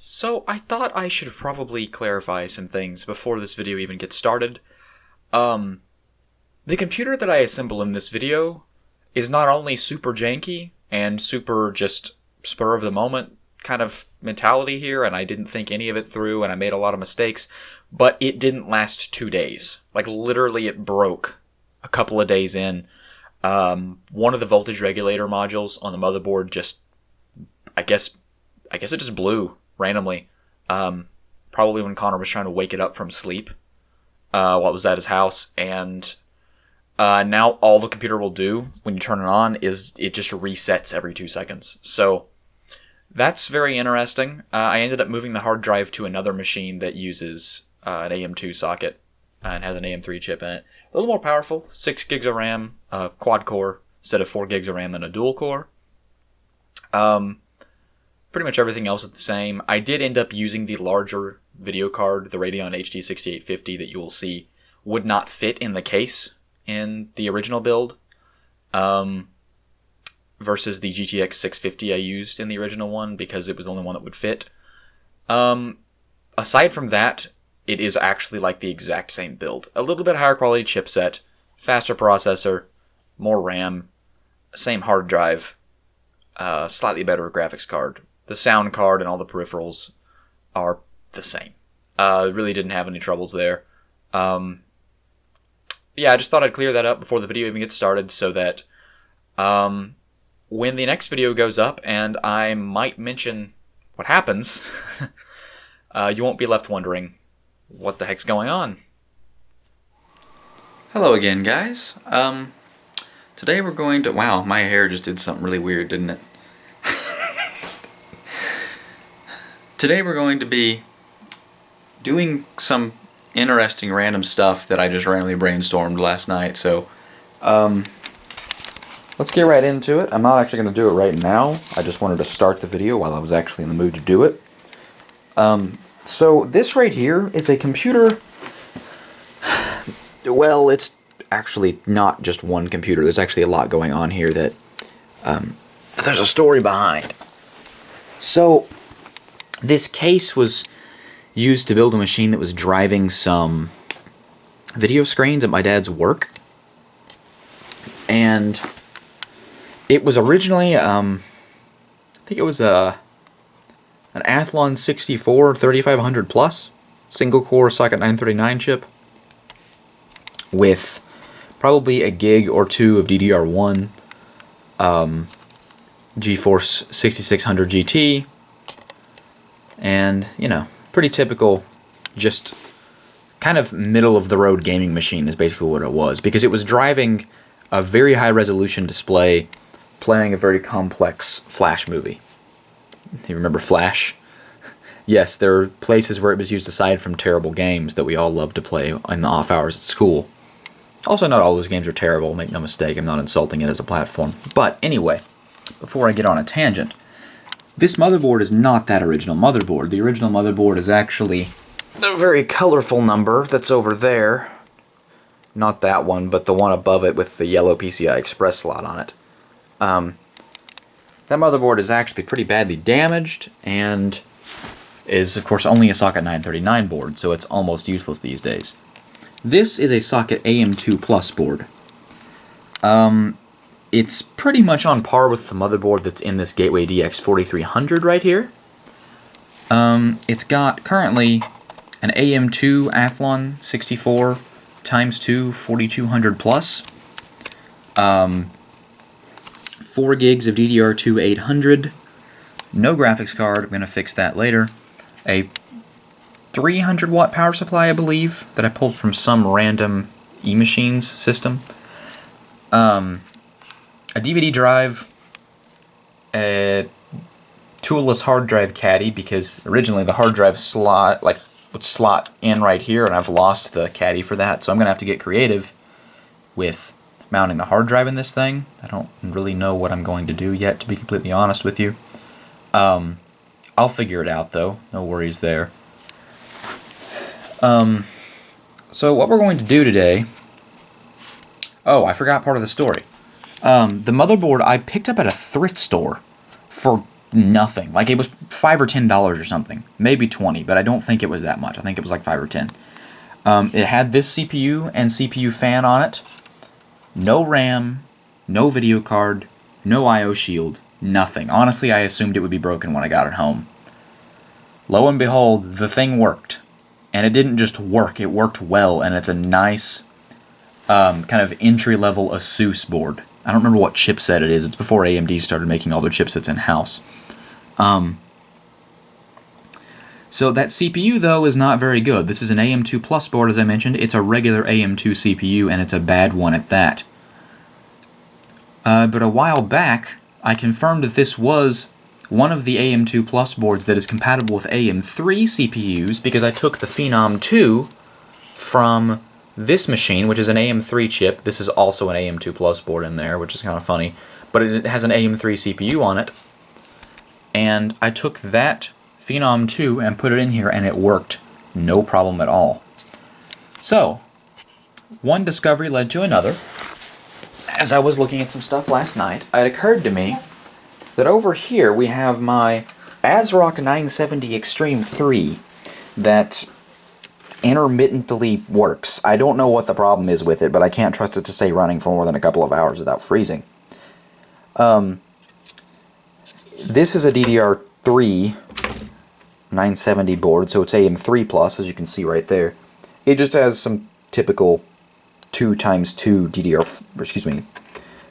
So I thought I should probably clarify some things before this video even gets started. The computer that I assemble in this video is not only super janky and super just spur of the moment kind of mentality here, and I didn't think any of it through and I made a lot of mistakes, but it didn't last 2 days. Like literally it broke a couple of days in. One of the voltage regulator modules on the motherboard just, I guess it just blew randomly. Probably when Connor was trying to wake it up from sleep, while it was at his house, and now all the computer will do when you turn it on is it just resets every 2 seconds. So that's very interesting. I ended up moving the hard drive to another machine that uses an AM2 socket and has an AM3 chip in it. A little more powerful, 6 gigs of RAM, quad core instead of 4 gigs of RAM and a dual core. Pretty much everything else is the same. I did end up using the larger video card, the Radeon HD 6850 that you will see would not fit in the case in the original build, versus the GTX 650 I used in the original one because it was the only one that would fit. Aside from that, it is actually like the exact same build. A little bit higher quality chipset, faster processor, more RAM, same hard drive, slightly better graphics card. The sound card and all the peripherals are the same. Really didn't have any troubles there. Yeah, I just thought I'd clear that up before the video even gets started so that when the next video goes up and I might mention what happens, you won't be left wondering what the heck's going on. Hello again, guys. Today we're going to... Wow, my hair just did something really weird, didn't it? Today we're going to be doing some interesting random stuff that I just randomly brainstormed last night, so let's get right into it. I'm not actually going to do it right now. I just wanted to start the video while I was actually in the mood to do it. So this right here is a computer. Well, it's actually not just one computer. There's actually a lot going on here that there's a story behind. So this case was used to build a machine that was driving some video screens at my dad's work. And it was originally, I think it was an Athlon 64 3500 Plus, single core socket 939 chip, with probably a gig or two of DDR1, GeForce 6600 GT, and, you know, pretty typical, just kind of middle-of-the-road gaming machine is basically what it was, because it was driving a very high-resolution display playing a very complex Flash movie. You remember Flash? Yes, there are places where it was used aside from terrible games that we all love to play in the off hours at school. Also, not all those games are terrible, make no mistake, I'm not insulting it as a platform. But anyway, before I get on a tangent, this motherboard is not that original motherboard. The original motherboard is actually the very colorful number that's over there. Not that one, but the one above it with the yellow PCI Express slot on it. That motherboard is actually pretty badly damaged and is, of course, only a socket 939 board, so it's almost useless these days. This is a socket AM2 Plus board. It's pretty much on par with the motherboard that's in this Gateway DX 4300 right here. It's got currently an AM2 Athlon 64 x2 4200 plus, 4 gigs of DDR2 800, no graphics card, I'm going to fix that later, a 300 watt power supply I believe that I pulled from some random eMachines system, a DVD drive, a toolless hard drive caddy, because originally the hard drive slot would slot in right here, and I've lost the caddy for that, so I'm going to have to get creative with mounting the hard drive in this thing. I don't really know what I'm going to do yet, to be completely honest with you. I'll figure it out, though. No worries there. So what we're going to do today... Oh, I forgot part of the story. The motherboard I picked up at a thrift store for nothing. Like, it was $5 or $10 or something. Maybe 20, but I don't think it was that much. I think it was like 5 or 10. It had this CPU and CPU fan on it. No RAM, no video card, no I/O shield, nothing. Honestly, I assumed it would be broken when I got it home. Lo and behold, the thing worked. And it didn't just work, it worked well, and it's a nice kind of entry-level ASUS board. I don't remember what chipset it is. It's before AMD started making all their chipsets in-house. So that CPU, though, is not very good. This is an AM2 Plus board, as I mentioned. It's a regular AM2 CPU, and it's a bad one at that. But a while back, I confirmed that this was one of the AM2 Plus boards that is compatible with AM3 CPUs, because I took the Phenom 2 from this machine, which is an AM3 chip. This is also an AM2 Plus board in there, which is kind of funny. But it has an AM3 CPU on it. And I took that Phenom 2 and put it in here, and it worked. No problem at all. So, one discovery led to another. As I was looking at some stuff last night, it occurred to me that over here we have my ASRock 970 Extreme 3 that intermittently works. I don't know what the problem is with it, but I can't trust it to stay running for more than a couple of hours without freezing. This is a DDR3 970 board, so it's AM3 Plus, as you can see right there. It just has some typical 2x2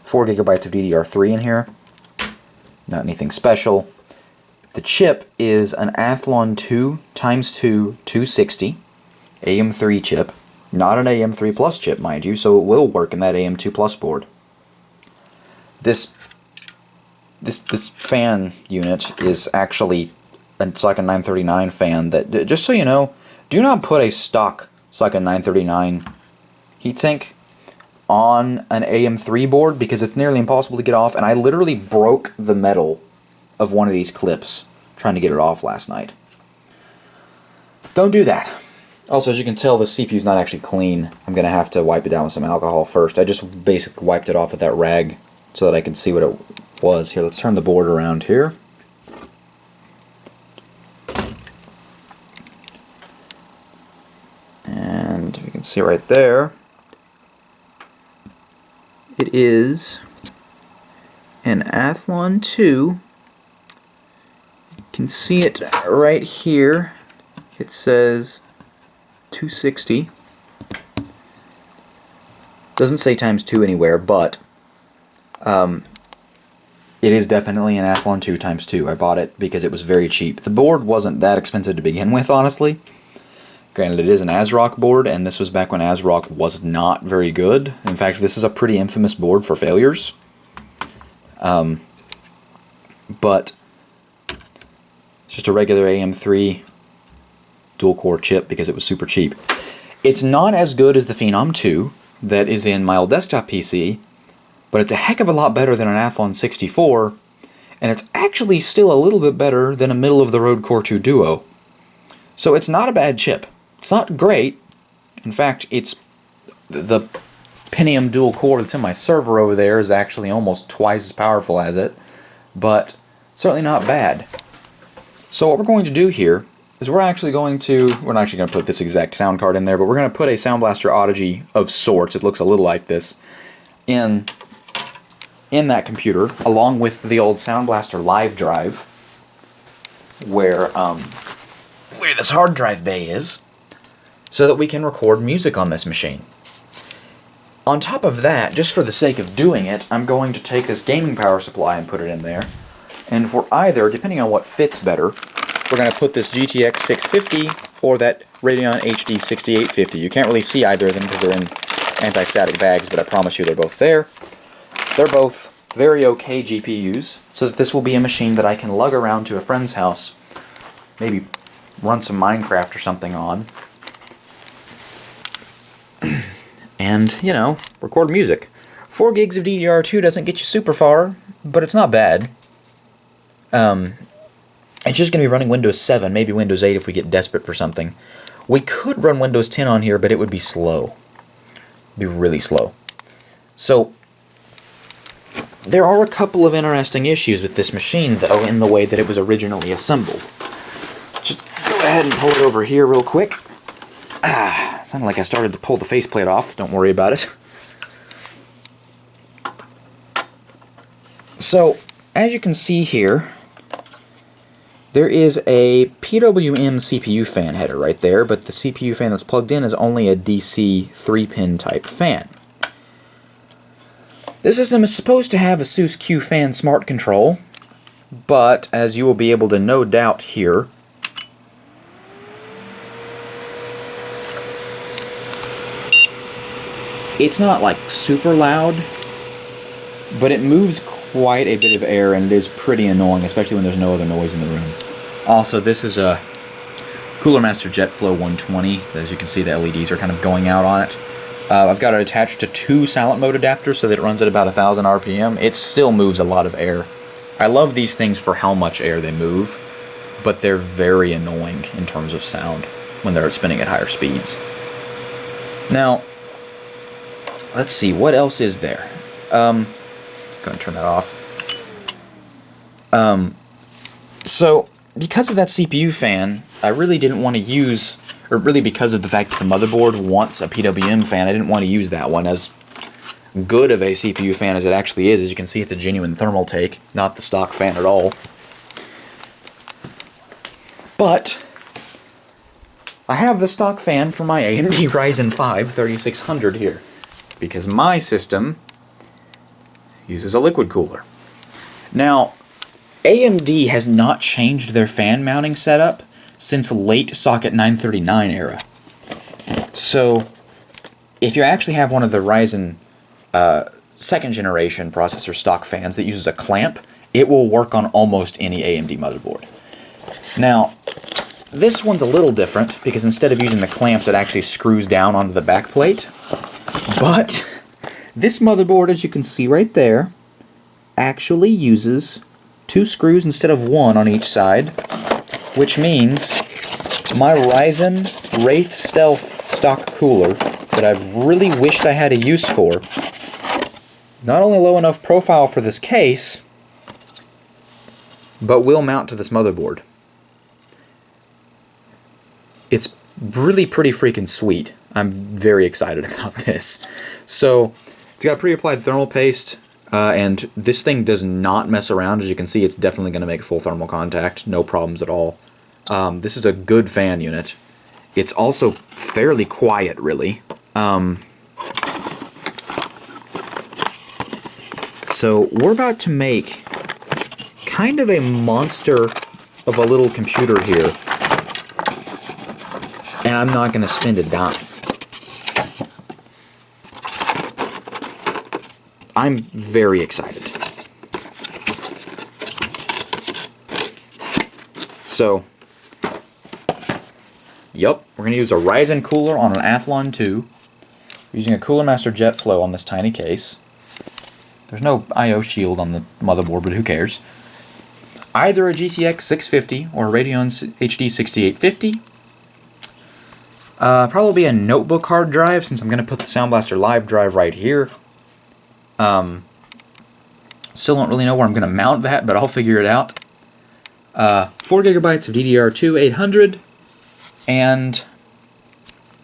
4 gigabytes of DDR3 in here. Not anything special. The chip is an Athlon 2x2 260 AM3 chip. Not an AM3 Plus chip, mind you, so it will work in that AM2 Plus board. This fan unit is actually, it's like a 939 fan that, just so you know, do not put a stock Cyca 939 heatsink on an AM3 board, because it's nearly impossible to get off, and I literally broke the metal of one of these clips trying to get it off last night. Don't do that. Also, as you can tell, the CPU's not actually clean. I'm going to have to wipe it down with some alcohol first. I just basically wiped it off with that rag so that I could see what it was. Here, let's turn the board around here. And you can see right there, it is an Athlon 2. You can see it right here. It says 260. Doesn't say ×2 anywhere, but it is definitely an Athlon 2 ×2. I bought it because it was very cheap. The board wasn't that expensive to begin with, honestly. Granted, it is an ASRock board, and this was back when ASRock was not very good. In fact, this is a pretty infamous board for failures. But it's just a regular AM3 dual-core chip because it was super cheap. It's not as good as the Phenom 2 that is in my old desktop PC, but it's a heck of a lot better than an Athlon 64, and it's actually still a little bit better than a middle-of-the-road Core 2 Duo. So it's not a bad chip. It's not great. In fact, it's the Pentium dual core that's in my server over there is actually almost twice as powerful as it, but certainly not bad. So what we're going to do here is we're not actually going to put this exact sound card in there, but we're going to put a Sound Blaster Audigy of sorts, it looks a little like this, in that computer, along with the old Sound Blaster Live drive, where this hard drive bay is, so that we can record music on this machine. On top of that, just for the sake of doing it, I'm going to take this gaming power supply and put it in there, and for either, depending on what fits better, we're going to put this GTX 650 or that Radeon HD 6850. You can't really see either of them because they're in anti-static bags, but I promise you they're both there. They're both very okay GPUs, so that this will be a machine that I can lug around to a friend's house, maybe run some Minecraft or something on, and, you know, record music. 4 gigs of DDR2 doesn't get you super far, but it's not bad. It's just going to be running Windows 7, maybe Windows 8 if we get desperate for something. We could run Windows 10 on here, but it would be slow. It'd be really slow. So, there are a couple of interesting issues with this machine, though, in the way that it was originally assembled. Just go ahead and pull it over here real quick. Sounded like I started to pull the faceplate off. Don't worry about it. So, as you can see here, there is a PWM CPU fan header right there, but the CPU fan that's plugged in is only a DC 3-pin type fan. This system is supposed to have a ASUS Q Fan Smart Control, but as you will be able to no doubt hear, it's not like super loud, but it moves quite a bit of air, and it is pretty annoying, especially when there's no other noise in the room. Also, this is a Cooler Master JetFlow 120. As you can see, the LEDs are kind of going out on it. I've got it attached to 2 silent mode adapters so that it runs at about 1,000 RPM. It still moves a lot of air. I love these things for how much air they move, but they're very annoying in terms of sound when they're spinning at higher speeds. Now, let's see, what else is there? Go ahead and turn that off. So, because of that CPU fan, I really didn't want to use, or really because of the fact that the motherboard wants a PWM fan, I didn't want to use that one. As good of a CPU fan as it actually is, as you can see, it's a genuine thermal take, not the stock fan at all. But I have the stock fan for my AMD Ryzen 5 3600 here, because my system uses a liquid cooler. Now, AMD has not changed their fan mounting setup since late socket 939 era. So, if you actually have one of the Ryzen 2nd generation processor stock fans that uses a clamp, it will work on almost any AMD motherboard. Now, this one's a little different because instead of using the clamps, it actually screws down onto the back plate. But this motherboard, as you can see right there, actually uses 2 screws instead of 1 on each side, which means my Ryzen Wraith Stealth stock cooler that I've really wished I had a use for, not only low enough profile for this case, but will mount to this motherboard. It's really pretty freaking sweet. I'm very excited about this. So, it's got pre-applied thermal paste, and this thing does not mess around. As you can see, it's definitely going to make full thermal contact, no problems at all. This is a good fan unit. It's also fairly quiet, really. So we're about to make kind of a monster of a little computer here, and I'm not going to spend a dime. I'm very excited. So, yup, we're going to use a Ryzen cooler on an Athlon 2. We're using a Cooler Master JetFlow on this tiny case. There's no I/O shield on the motherboard, but who cares? Either a GTX 650 or a Radeon HD 6850. Probably a notebook hard drive, since I'm going to put the Sound Blaster Live drive right here. Still don't really know where I'm going to mount that, but I'll figure it out. 4 gigabytes of DDR2 800, and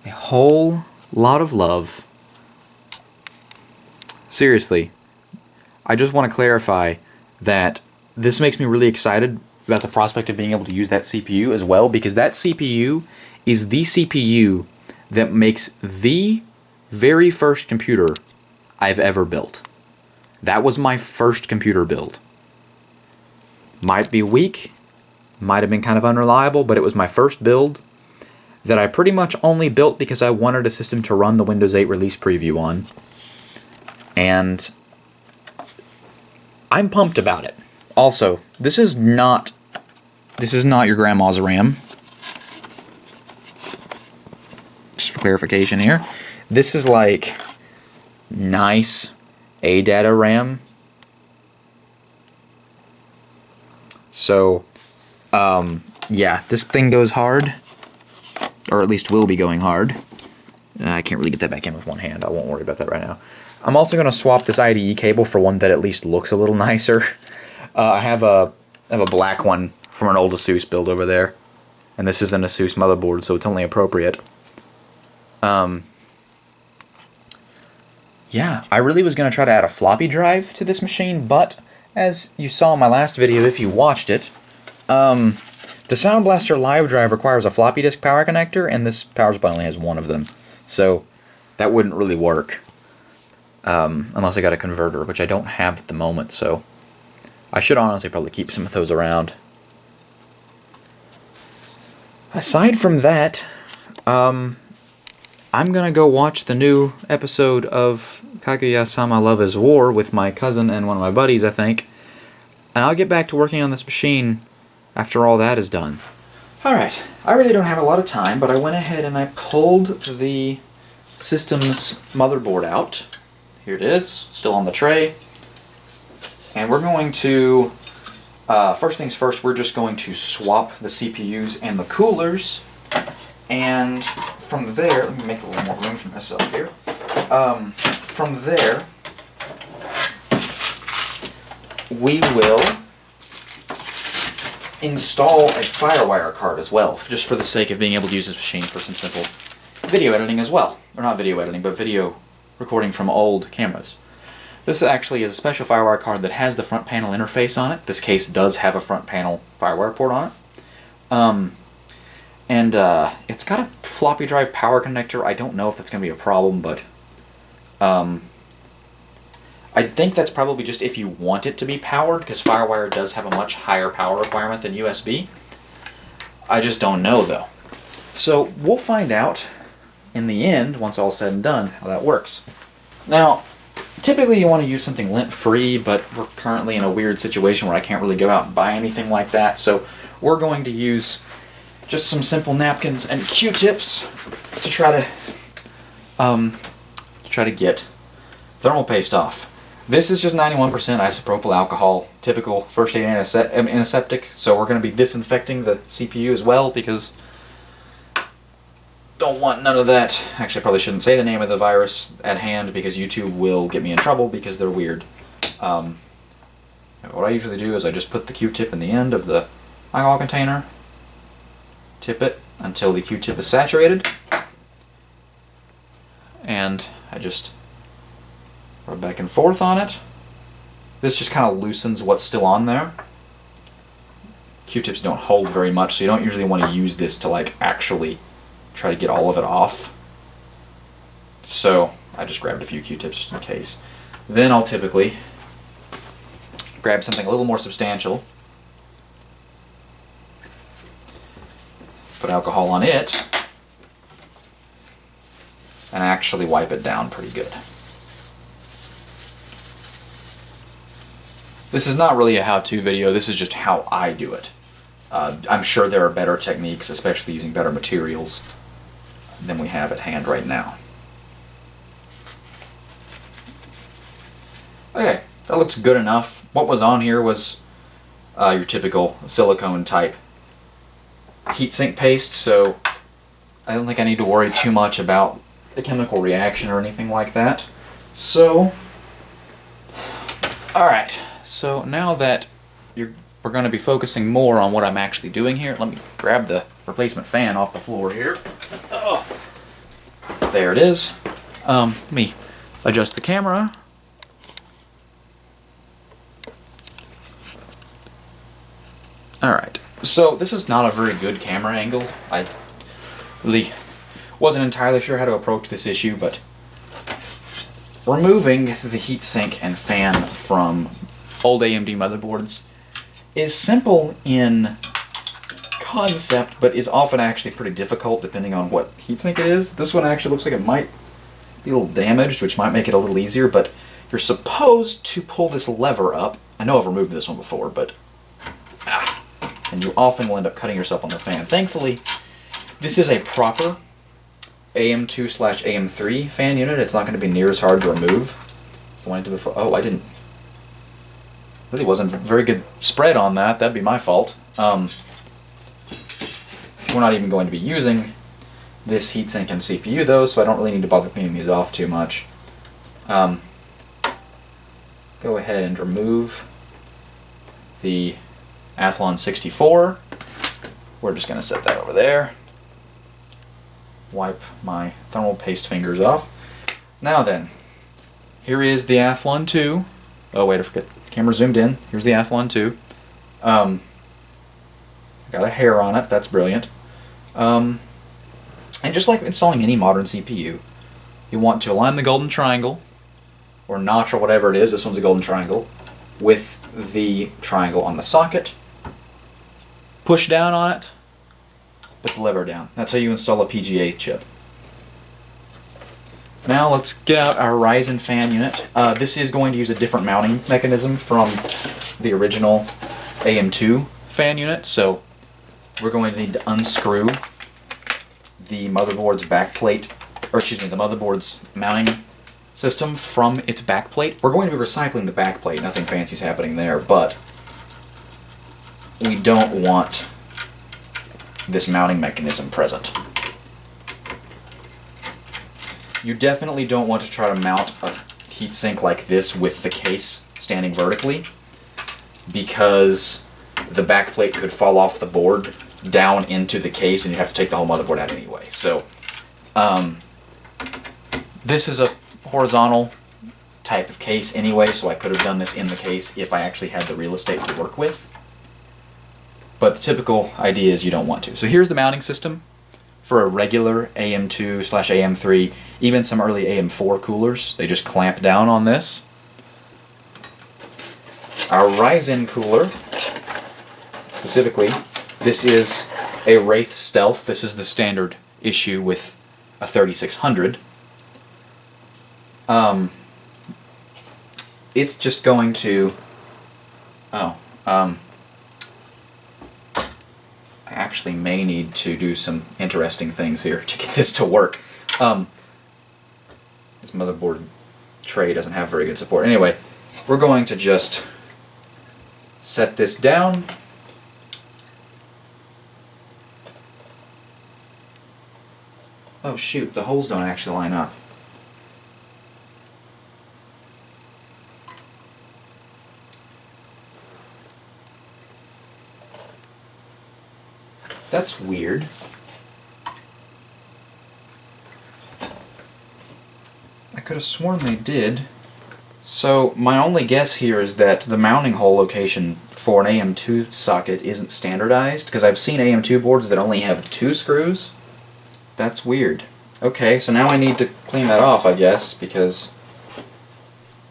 a whole lot of love. Seriously, I just want to clarify that this makes me really excited about the prospect of being able to use that CPU as well, because that CPU is the CPU that makes the very first computer I've ever built. That was my first computer build. Might be weak, might have been kind of unreliable, but it was my first build that I pretty much only built because I wanted a system to run the Windows 8 release preview on. And I'm pumped about it. Also, this is not your grandma's RAM. Just for clarification here. This is like nice ADATA RAM. So, yeah, this thing goes hard. Or at least will be going hard. I can't really get that back in with one hand. I won't worry about that right now. I'm also going to swap this IDE cable for one that at least looks a little nicer. I have a black one from an old Asus build over there. And this is an Asus motherboard, so it's only appropriate. Yeah, I really was going to try to add a floppy drive to this machine, but as you saw in my last video, if you watched it, the Sound Blaster Live drive requires a floppy disk power connector, and this power supply only has one of them. So that wouldn't really work. Unless I got a converter, which I don't have at the moment, so I should honestly probably keep some of those around. Aside from that, I'm gonna go watch the new episode of Kaguya-sama Love is War with my cousin and one of my buddies, I think. And I'll get back to working on this machine after all that is done. Alright, I really don't have a lot of time, but I went ahead and I pulled the system's motherboard out. Here it is, still on the tray. And we're going to, first things first, we're just going to swap the CPUs and the coolers. And from there, let me make a little more room for myself here. From there, we will install a FireWire card as well, just for the sake of being able to use this machine for some simple video editing as well. Or not video editing, but video recording from old cameras. This actually is a special FireWire card that has the front panel interface on it. This case does have a front panel FireWire port on it. It's got a floppy drive power connector. I don't know if that's going to be a problem, but I think that's probably just if you want it to be powered, because FireWire does have a much higher power requirement than USB. I just don't know, though. So we'll find out in the end, once all's said and done, how that works. Now, typically you want to use something lint-free, but we're currently in a weird situation where I can't really go out and buy anything like that, so we're going to use just some simple napkins and Q-tips to try to get thermal paste off. This is just 91% isopropyl alcohol, typical first aid antiseptic, so we're going to be disinfecting the CPU as well, because don't want none of that. Actually, I probably shouldn't say the name of the virus at hand, because YouTube will get me in trouble because they're weird. What I usually do is I just put the Q-tip in the end of the alcohol container, tip it until the Q-tip is saturated, and I just rub back and forth on it. This just kind of loosens what's still on there. Q-tips don't hold very much, so you don't usually want to use this to like actually try to get all of it off. So I just grabbed a few Q-tips just in case. Then I'll typically grab something a little more substantial, put alcohol on it, and actually wipe it down pretty good. This is not really a how-to video, this is just how I do it. I'm sure there are better techniques, especially using better materials, than we have at hand right now. Okay, that looks good enough. What was on here was your typical silicone type heatsink paste, so I don't think I need to worry too much about the chemical reaction or anything like that. So, alright, so now that we're going to be focusing more on what I'm actually doing here, let me grab the replacement fan off the floor here. Oh, there it is. Let me adjust the camera. Alright, so this is not a very good camera angle. I really wasn't entirely sure how to approach this issue, but removing the heatsink and fan from old AMD motherboards is simple in concept, but is often actually pretty difficult depending on what heatsink it is. This one actually looks like it might be a little damaged, which might make it a little easier, but you're supposed to pull this lever up. I know I've removed this one before, but and you often will end up cutting yourself on the fan. Thankfully, this is a proper AM2/AM3 fan unit. It's not going to be near as hard to remove as the one I did before. Oh, I didn't. Really wasn't very good spread on that. That'd be my fault. We're not even going to be using this heatsink and CPU though, so I don't really need to bother cleaning these off too much. go ahead and remove the Athlon 64. We're just going to set that over there. Wipe my thermal paste fingers off. Now then, here is the Athlon 2. Oh wait, I forget. Camera zoomed in. Here's the Athlon 2. Got a hair on it. That's brilliant. And just like installing any modern CPU, you want to align the golden triangle, or notch, or whatever it is. This one's a golden triangle, with the triangle on the socket. Push down on it, put the lever down. That's how you install a PGA chip. Now let's get out our Ryzen fan unit. This is going to use a different mounting mechanism from the original AM2 fan unit, so we're going to need to unscrew the motherboard's backplate, or excuse me, the motherboard's mounting system from its backplate. We're going to be recycling the backplate, nothing fancy is happening there, but we don't want this mounting mechanism present. You definitely don't want to try to mount a heatsink like this with the case standing vertically, because the backplate could fall off the board down into the case and you'd have to take the whole motherboard out anyway. So this is a horizontal type of case anyway, so I could have done this in the case if I actually had the real estate to work with. But the typical idea is you don't want to. So here's the mounting system for a regular AM2/AM3, even some early AM4 coolers. They just clamp down on this. Our Ryzen cooler, specifically, this is a Wraith Stealth. This is the standard issue with a 3600. It's just going to... I actually may need to do some interesting things here to get this to work. This motherboard tray doesn't have very good support. Anyway, we're going to just set this down. Oh shoot, the holes don't actually line up. That's weird. I could have sworn they did. So my only guess here is that the mounting hole location for an AM2 socket isn't standardized, because I've seen AM2 boards that only have 2 screws. That's weird. Okay, so now I need to clean that off, I guess, because,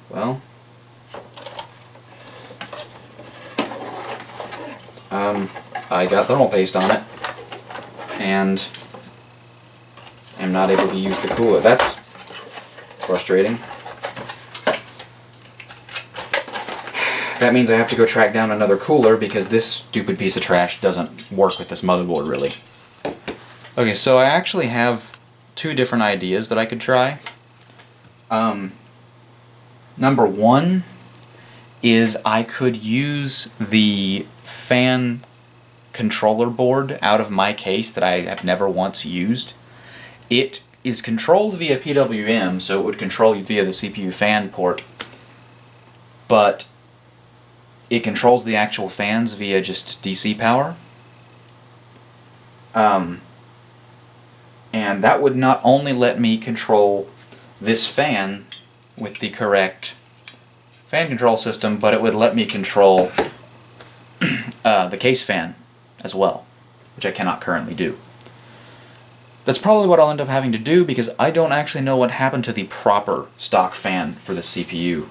well, I got thermal paste on it, and am not able to use the cooler. That's frustrating. That means I have to go track down another cooler, because this stupid piece of trash doesn't work with this motherboard, really. Okay, so I actually have 2 different ideas that I could try. Number 1 is I could use the fan controller board out of my case that I have never once used. It is controlled via PWM, so it would control via the CPU fan port, but it controls the actual fans via just DC power. And that would not only let me control this fan with the correct fan control system, but it would let me control the case fan as well, which I cannot currently do. That's probably what I'll end up having to do, because I don't actually know what happened to the proper stock fan for the CPU.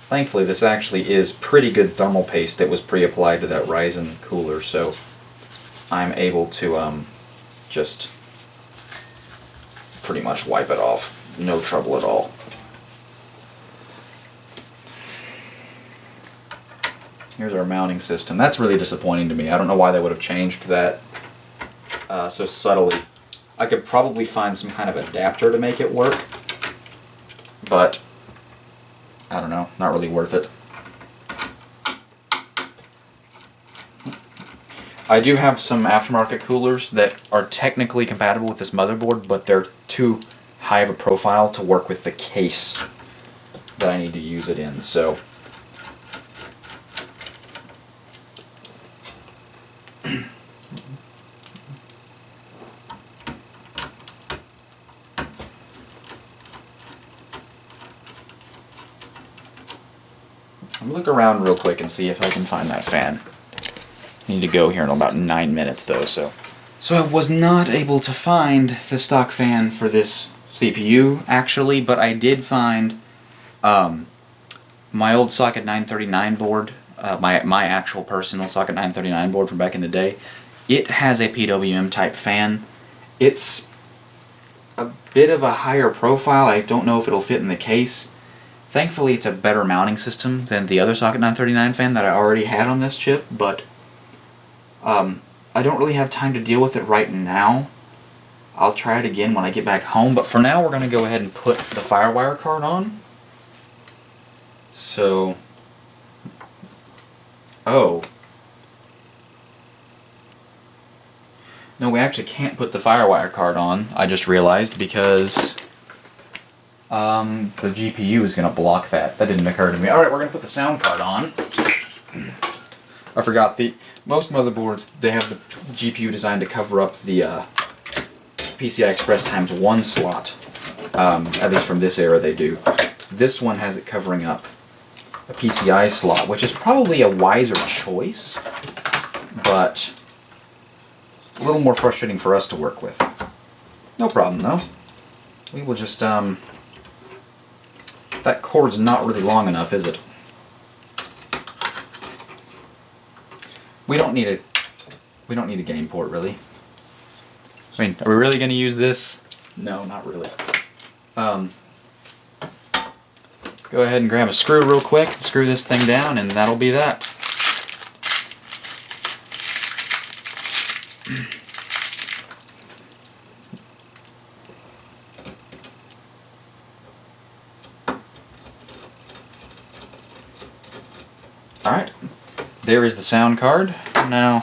Thankfully, this actually is pretty good thermal paste that was pre-applied to that Ryzen cooler, so I'm able to just pretty much wipe it off. No trouble at all. Here's our mounting system. That's really disappointing to me. I don't know why they would have changed that so subtly. I could probably find some kind of adapter to make it work, but I don't know, not really worth it. I do have some aftermarket coolers that are technically compatible with this motherboard, but they're too high of a profile to work with the case that I need to use it in, so... Let me look around real quick and see if I can find that fan. I need to go here in about 9 minutes though, so I was not able to find the stock fan for this CPU actually, but I did find my old Socket 939 board, my actual personal Socket 939 board from back in the day. It has a PWM type fan. It's a bit of a higher profile. I don't know if it'll fit in the case. Thankfully, it's a better mounting system than the other Socket 939 fan that I already had on this chip, but I don't really have time to deal with it right now. I'll try it again when I get back home, but for now we're going to go ahead and put the FireWire card on. So... Oh. No, we actually can't put the FireWire card on, I just realized, because the GPU is going to block that. That didn't occur to me. Alright, we're going to put the sound card on. I forgot, most motherboards, they have the GPU designed to cover up the PCI Express ×1 slot. At least from this era they do. This one has it covering up a PCI slot, which is probably a wiser choice, but a little more frustrating for us to work with. No problem though. We will just, that cord's not really long enough, is it? We don't need a game port, really. I mean, are we really going to use this? No, not really. Go ahead and grab a screw real quick, and screw this thing down, and that'll be that. Alright, there is the sound card. Now,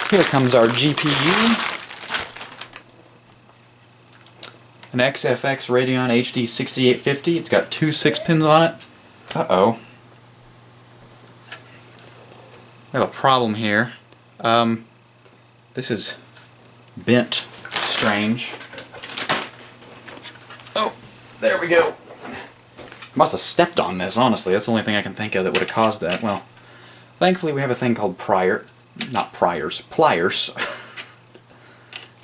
here comes our GPU. An XFX Radeon HD 6850. It's got two 6-pins on it. Uh-oh. I have a problem here. This is bent strange. Oh, there we go. Must have stepped on this, honestly. That's the only thing I can think of that would have caused that. Well, thankfully we have a thing called pliers.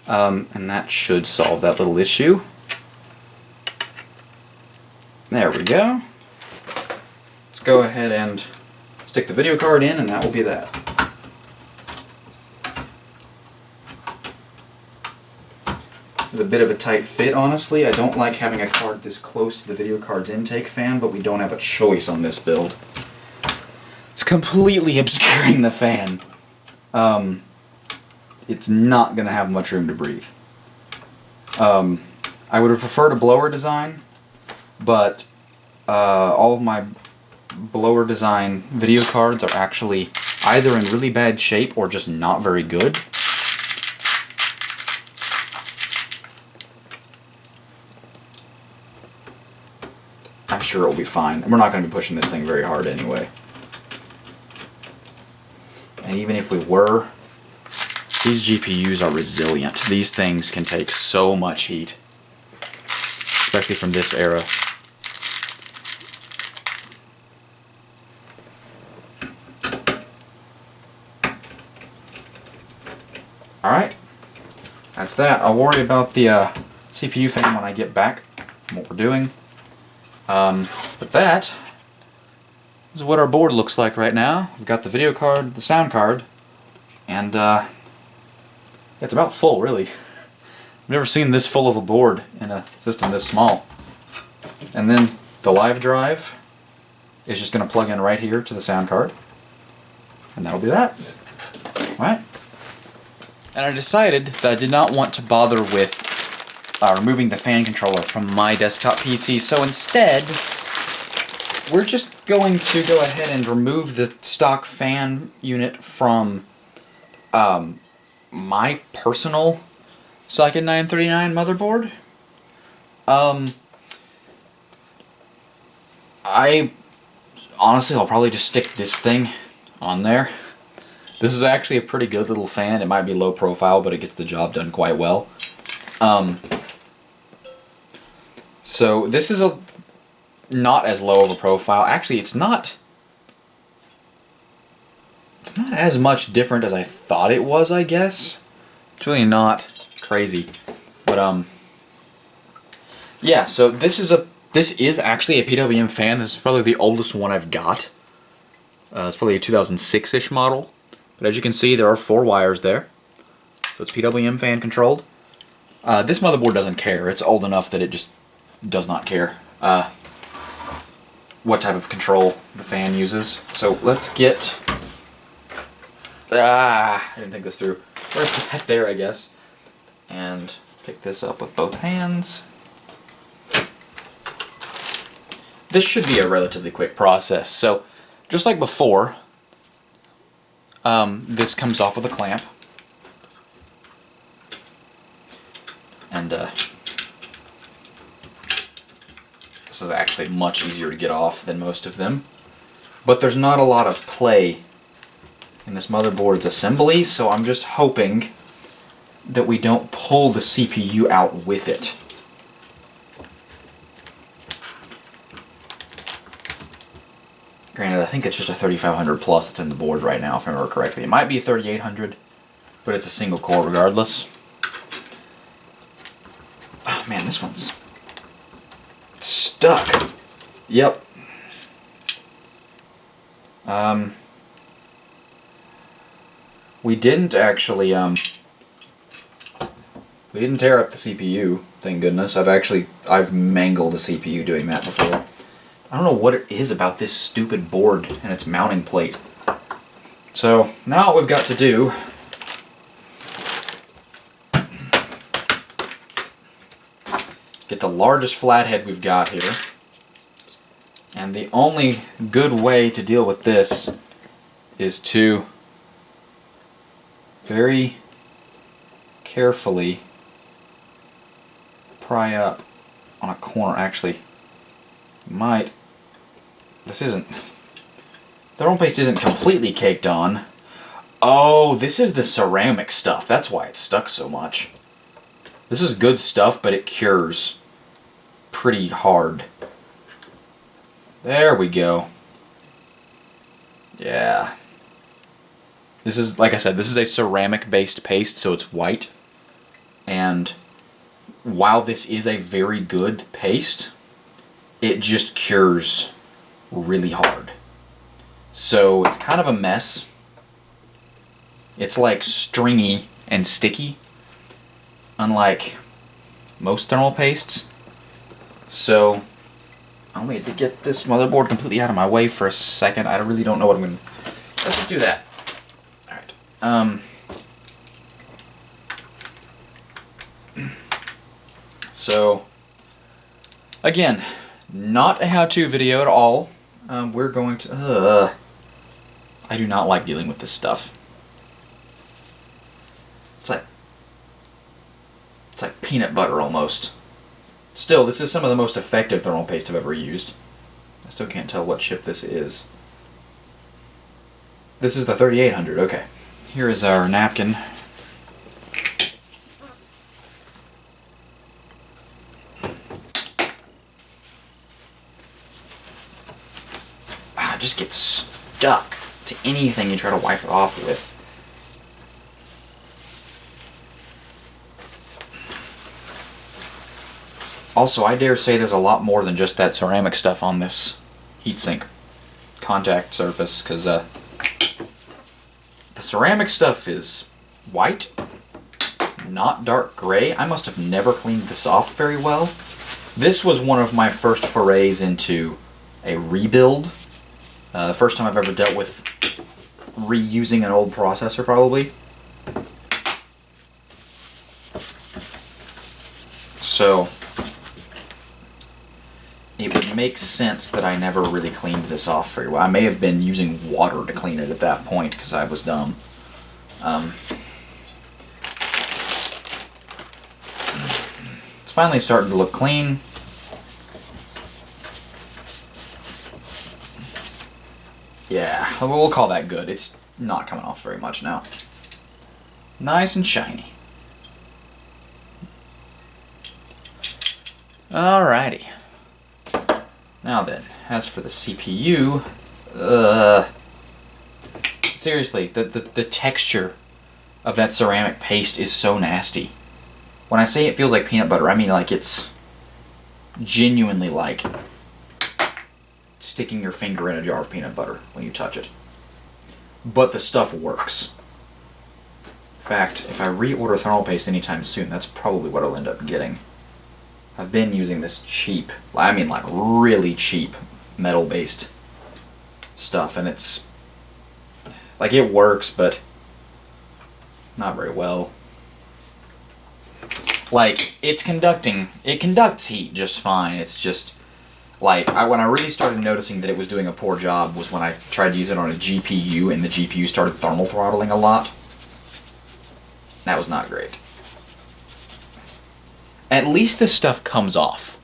And that should solve that little issue. There we go. Let's go ahead and stick the video card in, and that will be that. This is a bit of a tight fit, honestly. I don't like having a card this close to the video card's intake fan, but we don't have a choice on this build. It's completely obscuring the fan. It's not going to have much room to breathe. I would have preferred a blower design, but all of my blower design video cards are actually either in really bad shape or just not very good. I'm sure it'll be fine. We're not going to be pushing this thing very hard anyway. And even if we were, these GPUs are resilient. These things can take so much heat, especially from this era. Alright, that's that. I'll worry about the CPU fan when I get back from what we're doing. But that is what our board looks like right now. We've got the video card, the sound card, and it's about full, really. I've never seen this full of a board in a system this small. And then the live drive is just going to plug in right here to the sound card. And that'll be that. Alright. And I decided that I did not want to bother with removing the fan controller from my desktop PC, so instead we're just going to go ahead and remove the stock fan unit from my personal Socket 939 motherboard. I'll probably just stick this thing on there. This is actually a pretty good little fan. It might be low profile, but it gets the job done quite well. So this is not as low of a profile. Actually, it's not as much different as I thought it was, I guess. It's really not crazy. But yeah, so this is actually a PWM fan. This is probably the oldest one I've got. It's probably a 2006-ish model. But as you can see, there are 4 wires there. So it's PWM fan controlled. This motherboard doesn't care. It's old enough that it just does not care what type of control the fan uses. So let's get... I didn't think this through. We're going to put that there, I guess. And pick this up with both hands. This should be a relatively quick process. So, just like before, this comes off with a clamp. And this is actually much easier to get off than most of them. But there's not a lot of play in this motherboard's assembly, so I'm just hoping that we don't pull the CPU out with it. Granted, I think it's just a 3500 plus that's in the board right now, if I remember correctly. It might be a 3800, but it's a single core regardless. Oh man, this one's stuck. Yep. We didn't actually, we didn't tear up the CPU, thank goodness. I've mangled a CPU doing that before. I don't know what it is about this stupid board and its mounting plate. So, now what we've got to do get the largest flathead we've got here. And the only good way to deal with this is to very carefully pry up on a corner. Actually, thermal paste isn't completely caked on. Oh, this is the ceramic stuff. That's why it's stuck so much. This is good stuff, but it cures pretty hard. There we go. Yeah. This is, like I said, this is a ceramic-based paste, so it's white. And while this is a very good paste, it just cures really hard. So it's kind of a mess. It's like stringy and sticky, unlike most thermal pastes. So I only had to get this motherboard completely out of my way for a second. I really don't know what I'm going to... Let's just do that. Alright. So, again, not a how-to video at all. We're going to... I do not like dealing with this stuff. It's like peanut butter almost. Still, this is some of the most effective thermal paste I've ever used. I still can't tell what chip this is. This is the 3800, okay. Here is our napkin. It just gets stuck to anything you try to wipe it off with. Also, I dare say there's a lot more than just that ceramic stuff on this heatsink contact surface, because the ceramic stuff is white, not dark gray. I must have never cleaned this off very well. This was one of my first forays into a rebuild. The first time I've ever dealt with reusing an old processor, probably. So it would makes sense that I never really cleaned this off very well. I may have been using water to clean it at that point because I was dumb. It's finally starting to look clean. Yeah, we'll call that good. It's not coming off very much now. Nice and shiny. Alrighty. Now then, as for the CPU, seriously, the texture of that ceramic paste is so nasty. When I say it feels like peanut butter, I mean like it's genuinely like sticking your finger in a jar of peanut butter when you touch it. But the stuff works. In fact, if I reorder thermal paste anytime soon, that's probably what I'll end up getting. I've been using this cheap, I mean like really cheap, metal-based stuff, and it's, like it works, but not very well. Like, it conducts heat just fine, it's just, like, when I really started noticing that it was doing a poor job was when I tried to use it on a GPU, and the GPU started thermal throttling a lot. That was not great. At least this stuff comes off.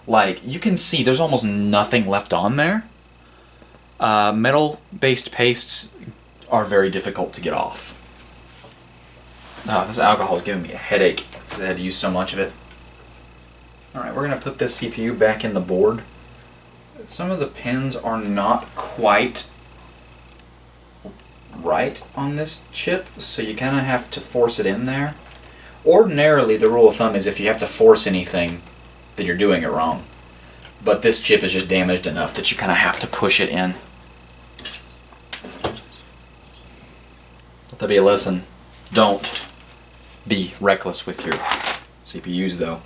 Like, you can see there's almost nothing left on there. Metal-based pastes are very difficult to get off. Oh, this alcohol is giving me a headache because I had to use so much of it. Alright, we're going to put this CPU back in the board. Some of the pins are not quite right on this chip, so you kind of have to force it in there. Ordinarily, the rule of thumb is if you have to force anything, then you're doing it wrong. But this chip is just damaged enough that you kind of have to push it in. Let that be a lesson. Don't be reckless with your CPUs, though.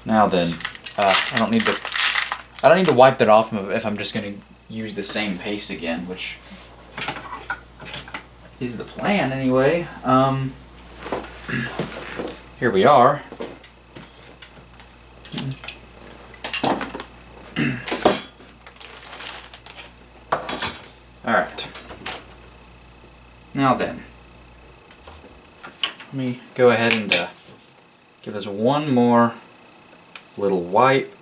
Now then, I don't need to wipe that off if I'm just going to use the same paste again, which is the plan anyway. Here we are. Alright. Now then, let me go ahead and give this one more little wipe,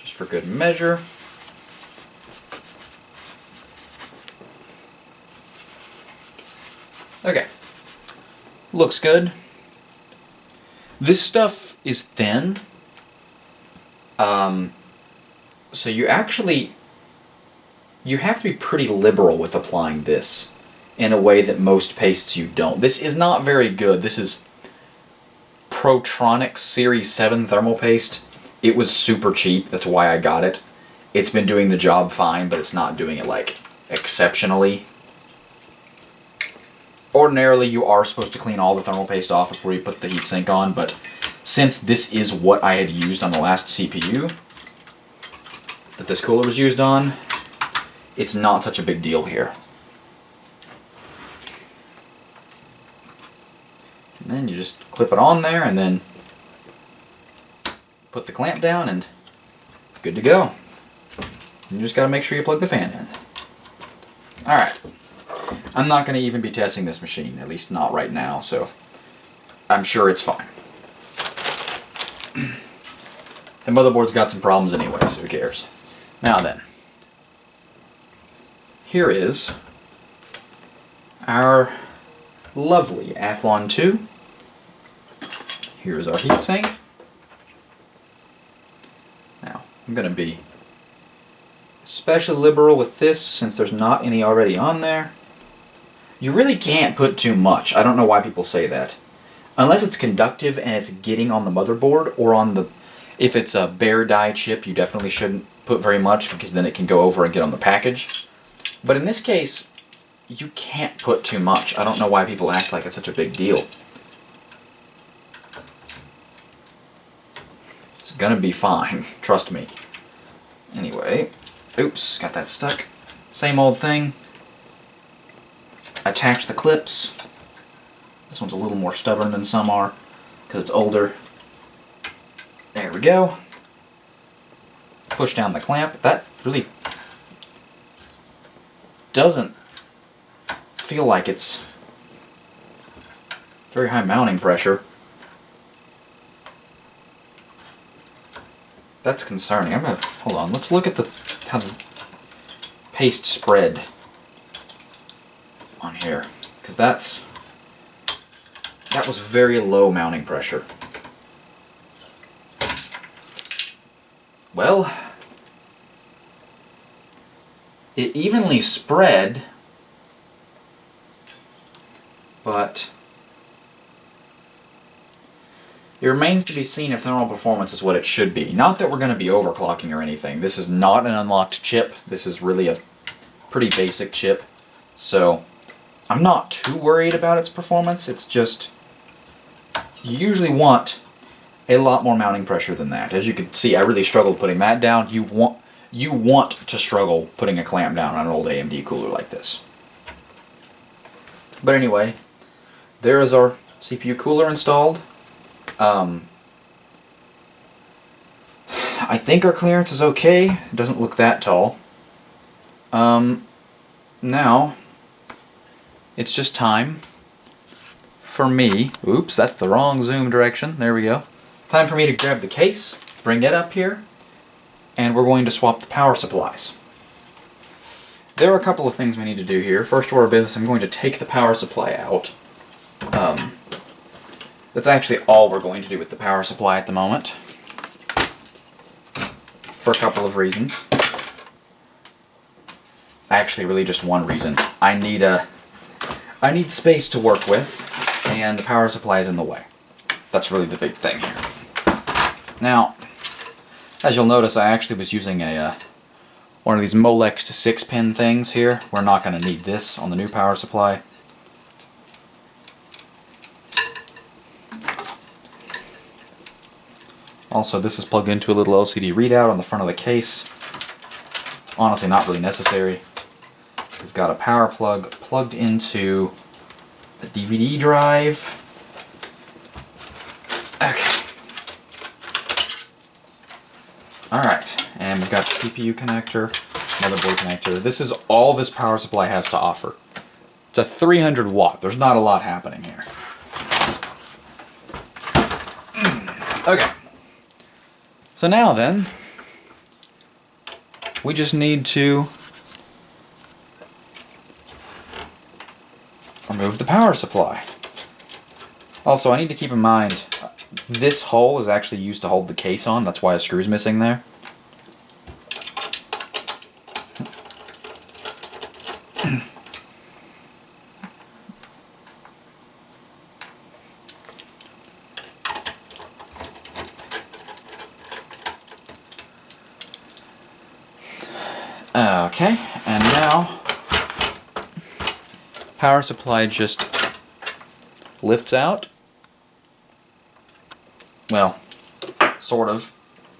just for good measure. Okay. Looks good. This stuff is thin. So you have to be pretty liberal with applying this in a way that most pastes you don't. This is not very good. This is Protronic Series 7 thermal paste. It was super cheap, that's why I got it. It's been doing the job fine, but it's not doing it, like, exceptionally. Ordinarily, you are supposed to clean all the thermal paste off before you put the heatsink on, but since this is what I had used on the last CPU that this cooler was used on, it's not such a big deal here. And then you just clip it on there and then put the clamp down and good to go. You just got to make sure you plug the fan in. Alright. I'm not going to even be testing this machine, at least not right now, so I'm sure it's fine. The motherboard's got some problems anyway, so who cares? Now then, here is our lovely Athlon 2. Here's our heatsink. Now, I'm going to be especially liberal with this since there's not any already on there. You really can't put too much. I don't know why people say that. Unless it's conductive and it's getting on the motherboard or on the... If it's a bare die chip, you definitely shouldn't put very much because then it can go over and get on the package. But in this case, you can't put too much. I don't know why people act like it's such a big deal. It's gonna be fine, trust me. Anyway, oops, got that stuck. Same old thing. Attach the clips. This one's a little more stubborn than some are because it's older. There we we go. Push down the clamp. That really doesn't feel like it's very high mounting pressure. That's concerning. Hold on. Let's look at how the paste spread on here, because that was very low mounting pressure. Well, it evenly spread, but it remains to be seen if thermal performance is what it should be. Not that we're going to be overclocking or anything. This is not an unlocked chip. This is really a pretty basic chip. So I'm not too worried about its performance. It's just, you usually want a lot more mounting pressure than that. As you can see, I really struggled putting that down. You want to struggle putting a clamp down on an old AMD cooler like this. But anyway, there is our CPU cooler installed. I think our clearance is okay. It doesn't look that tall. Now, it's just time for me, oops, that's the wrong zoom direction, there we go. Time for me to grab the case, bring it up here, and we're going to swap the power supplies. There are a couple of things we need to do here. First order of business, I'm going to take the power supply out. That's actually all we're going to do with the power supply at the moment, for a couple of reasons. Actually, really just one reason. I need space to work with, and the power supply is in the way. That's really the big thing here. Now, as you'll notice, I actually was using one of these Molex 6-pin things here. We're not going to need this on the new power supply. Also, this is plugged into a little LCD readout on the front of the case. It's honestly not really necessary. We've got a power plug plugged into the DVD drive. Okay. Alright, and we've got the CPU connector, motherboard connector. This is all this power supply has to offer. It's a 300 watt. There's not a lot happening here. Okay. So now then, we just need to remove the power supply. Also, I need to keep in mind, this hole is actually used to hold the case on. That's why a screw's missing there. Okay, and now power supply just lifts out. Well, sort of.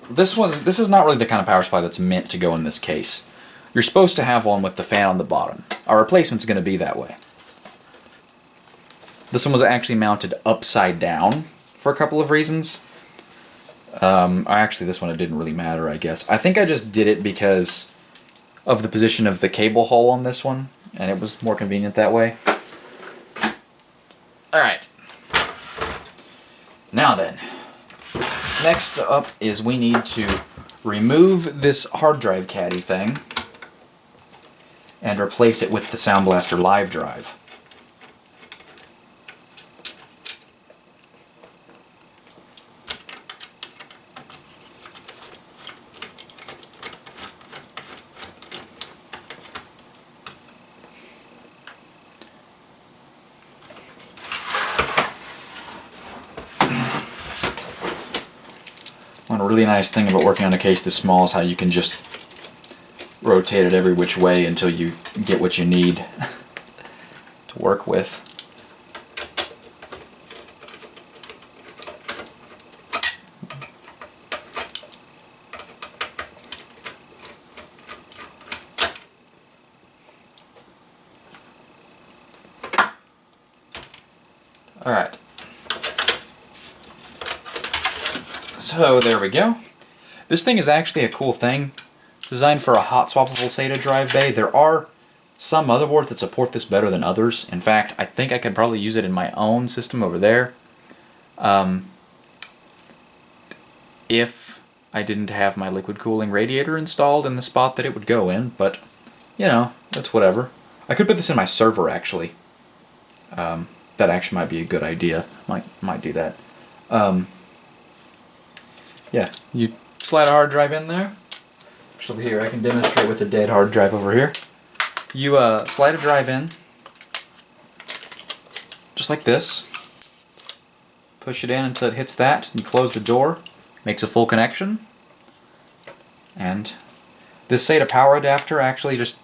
This is not really the kind of power supply that's meant to go in this case. You're supposed to have one with the fan on the bottom. Our replacement's going to be that way. This one was actually mounted upside down for a couple of reasons. Actually, this one it didn't really matter, I guess. I think I just did it because of the position of the cable hole on this one, and it was more convenient that way. Alright. Now then, next up is we need to remove this hard drive caddy thing and replace it with the Sound Blaster Live drive. One really nice thing about working on a case this small is how you can just rotate it every which way until you get what you need to work with. Alright. So there we go. This thing is actually a cool thing. Designed for a hot swappable SATA drive bay. There are some motherboards that support this better than others. In fact, I think I could probably use it in my own system over there. If I didn't have my liquid cooling radiator installed in the spot that it would go in, but, you know, that's whatever. I could put this in my server, actually. That actually might be a good idea. Might do that. Yeah, you slide a hard drive in there. Actually, here, I can demonstrate with a dead hard drive over here. You slide a drive in, just like this. Push it in until it hits that, and you close the door. Makes a full connection. And this SATA power adapter, actually, just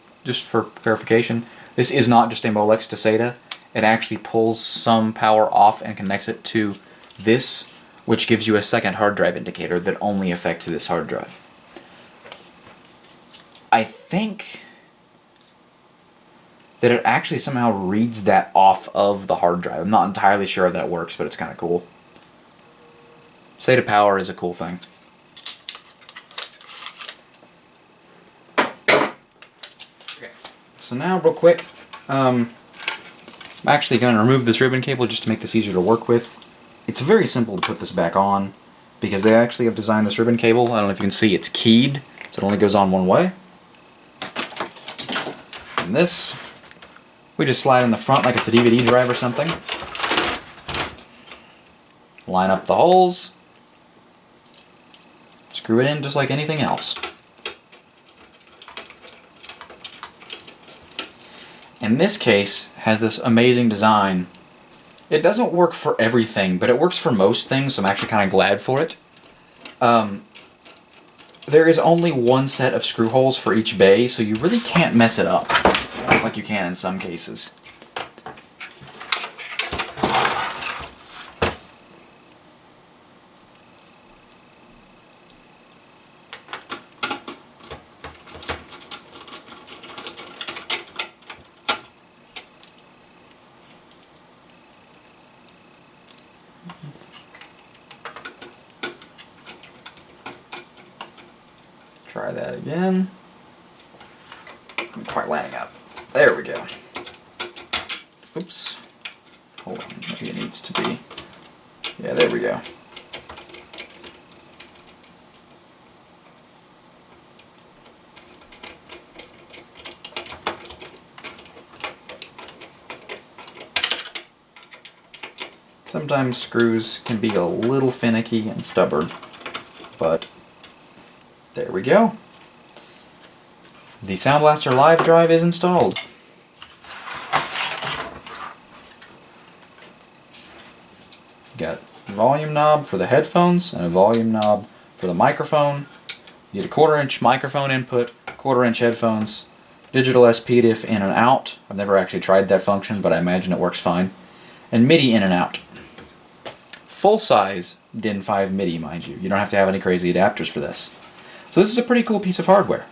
for clarification, this is not just a Molex to SATA. It actually pulls some power off and connects it to this, which gives you a second hard drive indicator that only affects this hard drive. I think that it actually somehow reads that off of the hard drive. I'm not entirely sure how that works, but it's kind of cool. SATA power is a cool thing. Okay. So now, real quick, I'm actually going to remove this ribbon cable just to make this easier to work with. It's very simple to put this back on because they actually have designed this ribbon cable. I don't know if you can see, it's keyed, so it only goes on one way. And this, we just slide in the front like it's a DVD drive or something. Line up the holes. Screw it in just like anything else. In this case, has this amazing design. It doesn't work for everything, but it works for most things, so I'm actually kind of glad for it. There is only one set of screw holes for each bay, so you really can't mess it up like you can in some cases. Try that again. Not quite lining up. There we go. Oops. Hold on, maybe it needs to be. Yeah, there we go. Sometimes screws can be a little finicky and stubborn, but there we go. The Sound Blaster Live drive is installed. Got a volume knob for the headphones and a volume knob for the microphone. You get a 1/4-inch microphone input, 1/4-inch headphones, digital SPDIF in and out. I've never actually tried that function, but I imagine it works fine. And MIDI in and out. Full-size DIN 5 MIDI, mind you. You don't have to have any crazy adapters for this. So this is a pretty cool piece of hardware.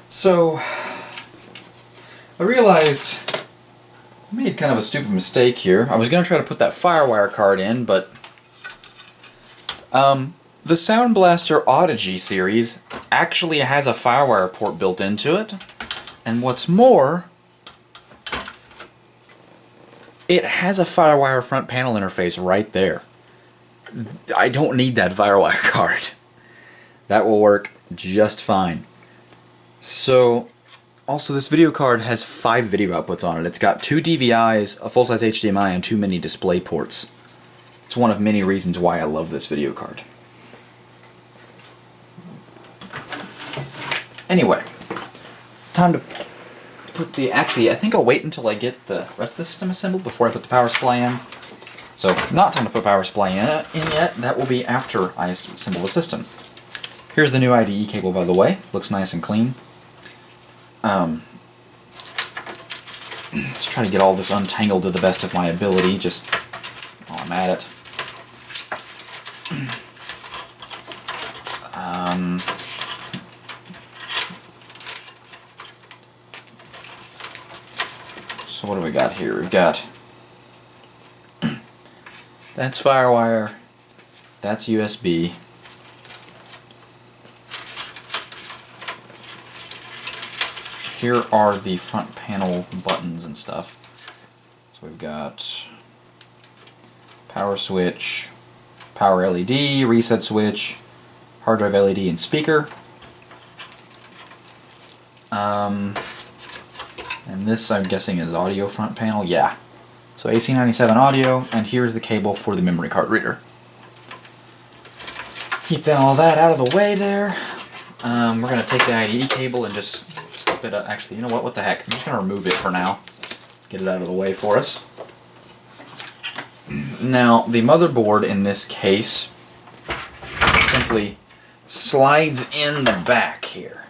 So, I realized I made kind of a stupid mistake here. I was going to try to put that FireWire card in, but the Sound Blaster Audigy series actually has a FireWire port built into it. And what's more, it has a FireWire front panel interface right there. I don't need that FireWire card. That will work just fine. So, also this video card has 5 video outputs on it. It's got 2 DVIs, a full-size HDMI, and 2 mini display ports. It's one of many reasons why I love this video card. Anyway, time to put the... Actually, I think I'll wait until I get the rest of the system assembled before I put the power supply in. So, not time to put power supply in yet. That will be after I assemble the system. Here's the new IDE cable, by the way. Looks nice and clean. Let's try to get all this untangled to the best of my ability, just while I'm at it. So what do we got here? We've got That's FireWire. That's USB. Here are the front panel buttons and stuff. So we've got power switch, power LED, reset switch, hard drive LED, and speaker. And this, I'm guessing, is audio front panel. Yeah. So AC97 audio, and here's the cable for the memory card reader. Keep all that out of the way there. We're going to take the IDE cable and just slip it up. Actually, you know what? What the heck? I'm just going to remove it for now. Get it out of the way for us. Now, the motherboard in this case simply slides in the back here.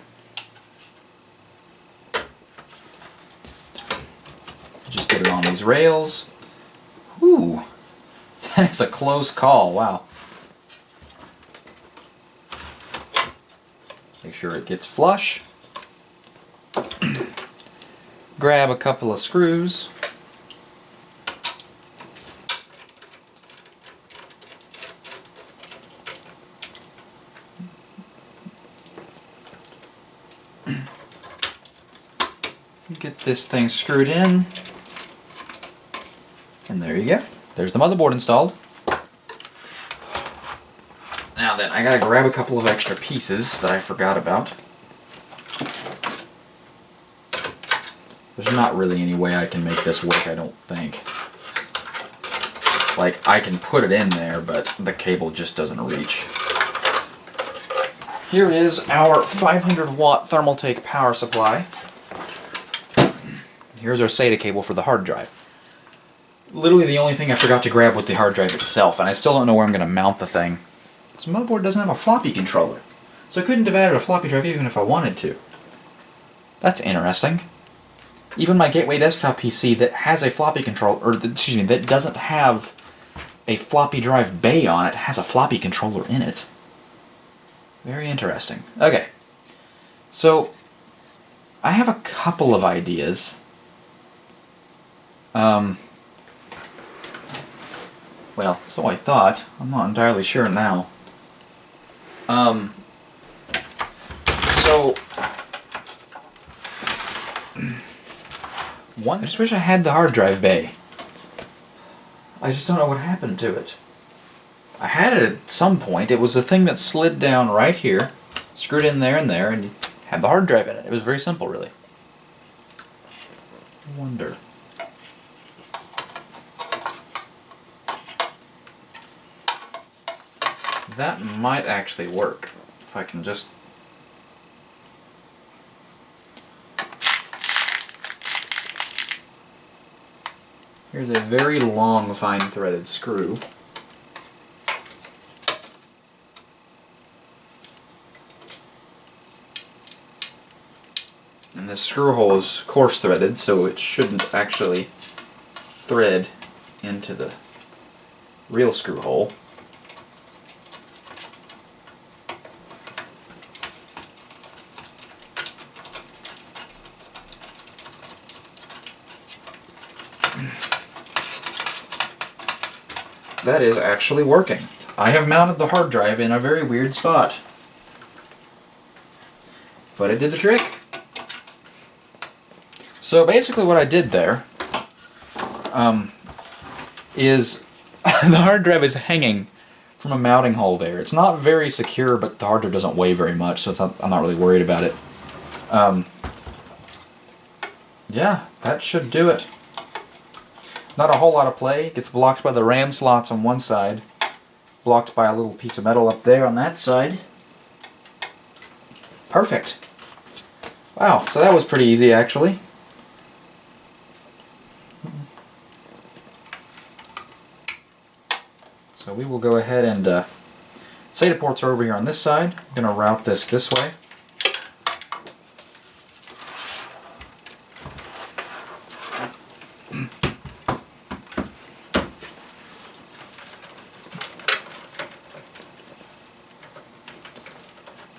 Just get it on these rails. Ooh, that's a close call, wow. Make sure it gets flush. Grab a couple of screws. Get this thing screwed in. And there you go. There's the motherboard installed. Now then, I gotta grab a couple of extra pieces that I forgot about. There's not really any way I can make this work, I don't think. Like, I can put it in there, but the cable just doesn't reach. Here is our 500 watt Thermaltake power supply. Here's our SATA cable for the hard drive. Literally the only thing I forgot to grab was the hard drive itself, and I still don't know where I'm going to mount the thing. This motherboard doesn't have a floppy controller, so I couldn't have added a floppy drive even if I wanted to. That's interesting. Even my Gateway desktop PC that has a floppy controller, or excuse me, that doesn't have a floppy drive bay on it, has a floppy controller in it. Very interesting. Okay, so I have a couple of ideas. Well, so I thought. I'm not entirely sure now. So one, I just wish I had the hard drive bay. I just don't know what happened to it. I had it at some point. It was a thing that slid down right here, screwed in there, and you had the hard drive in it. It was very simple, really. I wonder. That might actually work, if I can just... Here's a very long, fine threaded screw. And this screw hole is coarse threaded, so it shouldn't actually thread into the real screw hole. That is actually working. I have mounted the hard drive in a very weird spot. But it did the trick. So basically what I did there is the hard drive is hanging from a mounting hole there. It's not very secure, but the hard drive doesn't weigh very much, so I'm not really worried about it. Yeah, that should do it. Not a whole lot of play. Gets blocked by the RAM slots on one side. Blocked by a little piece of metal up there on that side. Perfect. Wow, so that was pretty easy actually. So we will go ahead and SATA ports are over here on this side. I'm going to route this way.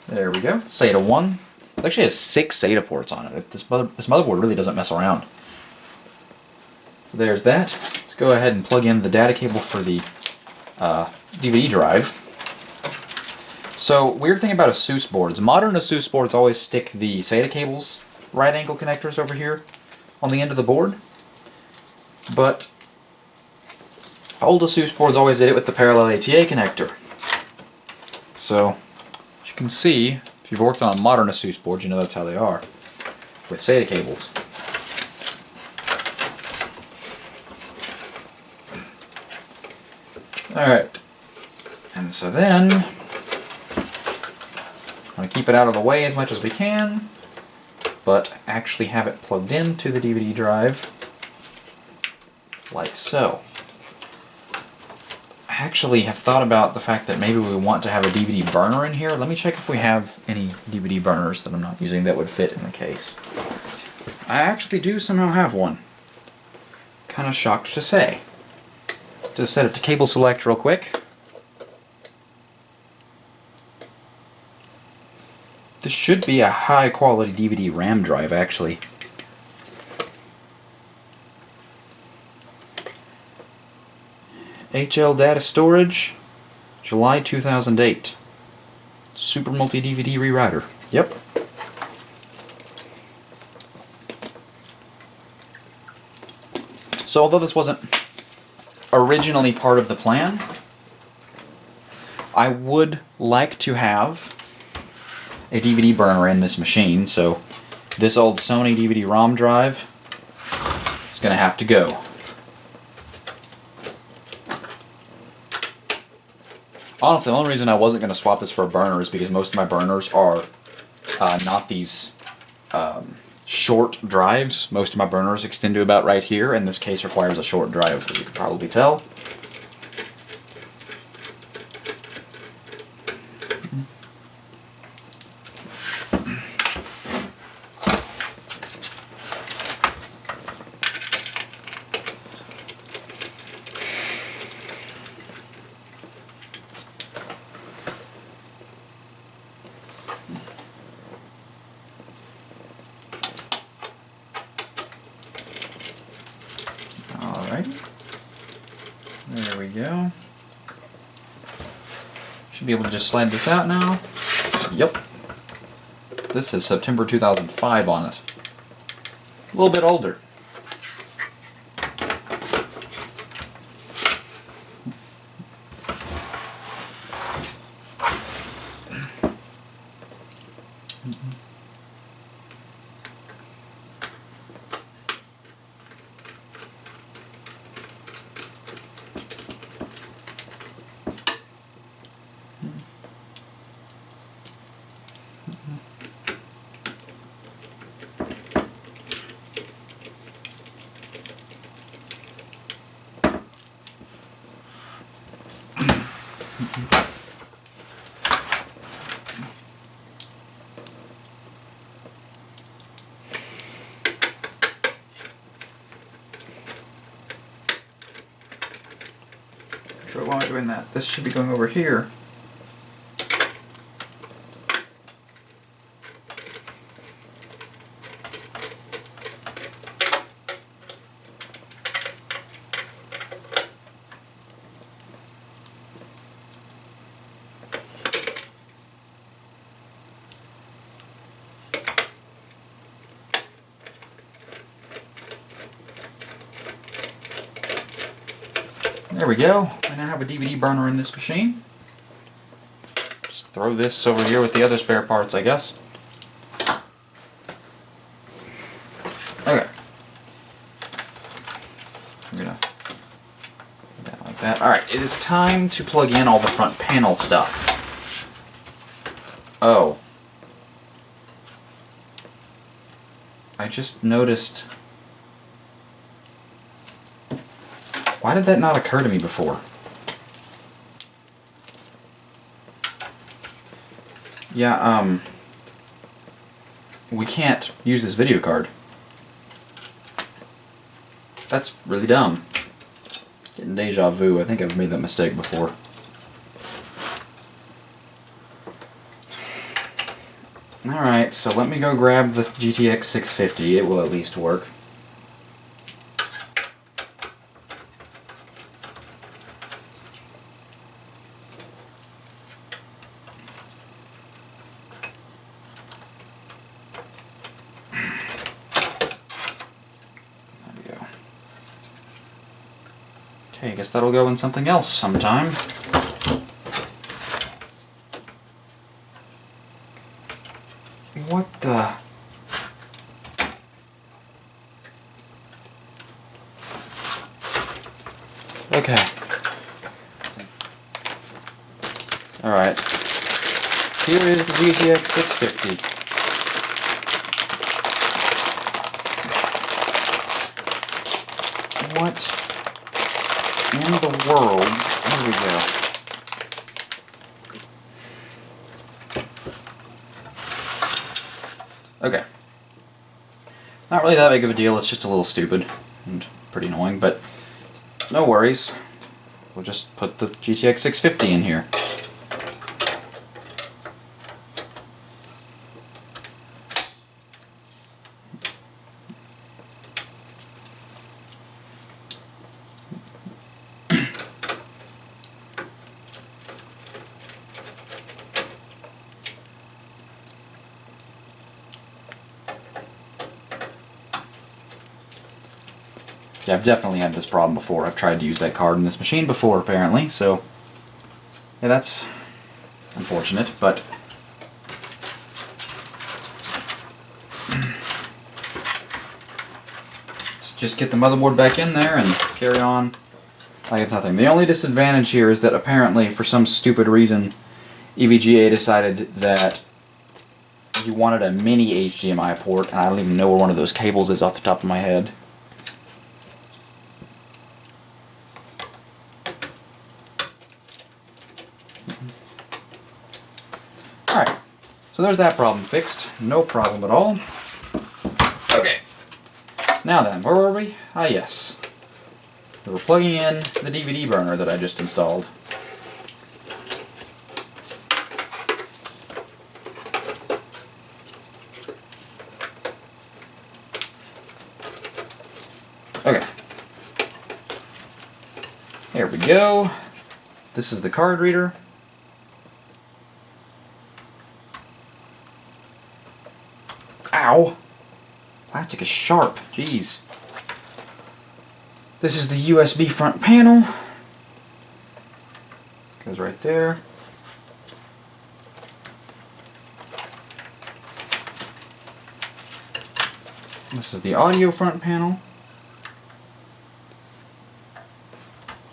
There we go. SATA 1. It actually has 6 SATA ports on it. This motherboard really doesn't mess around. So there's that. Let's go ahead and plug in the data cable for the DVD drive. So, weird thing about ASUS boards. Modern ASUS boards always stick the SATA cables, right angle connectors over here on the end of the board. But old ASUS boards always did it with the parallel ATA connector. So, as you can see, if you've worked on a modern ASUS board, you know that's how they are, with SATA cables. Alright, and so then, I'm going to keep it out of the way as much as we can, but actually have it plugged into the DVD drive, like so. I actually have thought about the fact that maybe we want to have a DVD burner in here. Let me check if we have any DVD burners that I'm not using that would fit in the case. I actually do somehow have one. Kind of shocked to say. Just set it to cable select real quick. This should be a high quality DVD RAM drive actually. HL Data Storage, July 2008. Super Multi DVD Rewriter. Yep. So although this wasn't originally part of the plan, I would like to have a DVD burner in this machine, so this old Sony DVD-ROM drive is going to have to go. Honestly, the only reason I wasn't going to swap this for a burner is because most of my burners are not these short drives. Most of my burners extend to about right here, and this case requires a short drive, as you can probably tell. Alright, there we go. Should be able to just slide this out now. Yep. This is September 2005 on it. A little bit older. Why am I doing that? This should be going over here. There we go. I now have a DVD burner in this machine. Just throw this over here with the other spare parts, I guess. Okay. I'm gonna do that like that. Alright, it is time to plug in all the front panel stuff. Oh. I just noticed... Why did that not occur to me before? Yeah, we can't use this video card. That's really dumb. Getting deja vu. I think I've made that mistake before. Alright, so let me go grab the GTX 650. It will at least work. Okay, I guess that'll go in something else sometime. What the... Okay. Alright. Here is the GTX 650. What in the world? Here we go. Okay. Not really that big of a deal, it's just a little stupid and pretty annoying, but no worries. We'll just put the GTX 650 in here. Yeah, I've definitely had this problem before. I've tried to use that card in this machine before, apparently, so... yeah, that's unfortunate, but... let's just get the motherboard back in there and carry on like it's nothing. The only disadvantage here is that apparently, for some stupid reason, EVGA decided that you wanted a mini HDMI port, and I don't even know where one of those cables is off the top of my head. Alright, so there's that problem fixed. No problem at all. Okay. Now then, where were we? Ah, yes. We were plugging in the DVD burner that I just installed. Okay. There we go. This is the card reader. Ow! Plastic is sharp. Jeez. This is the USB front panel. Goes right there. This is the audio front panel.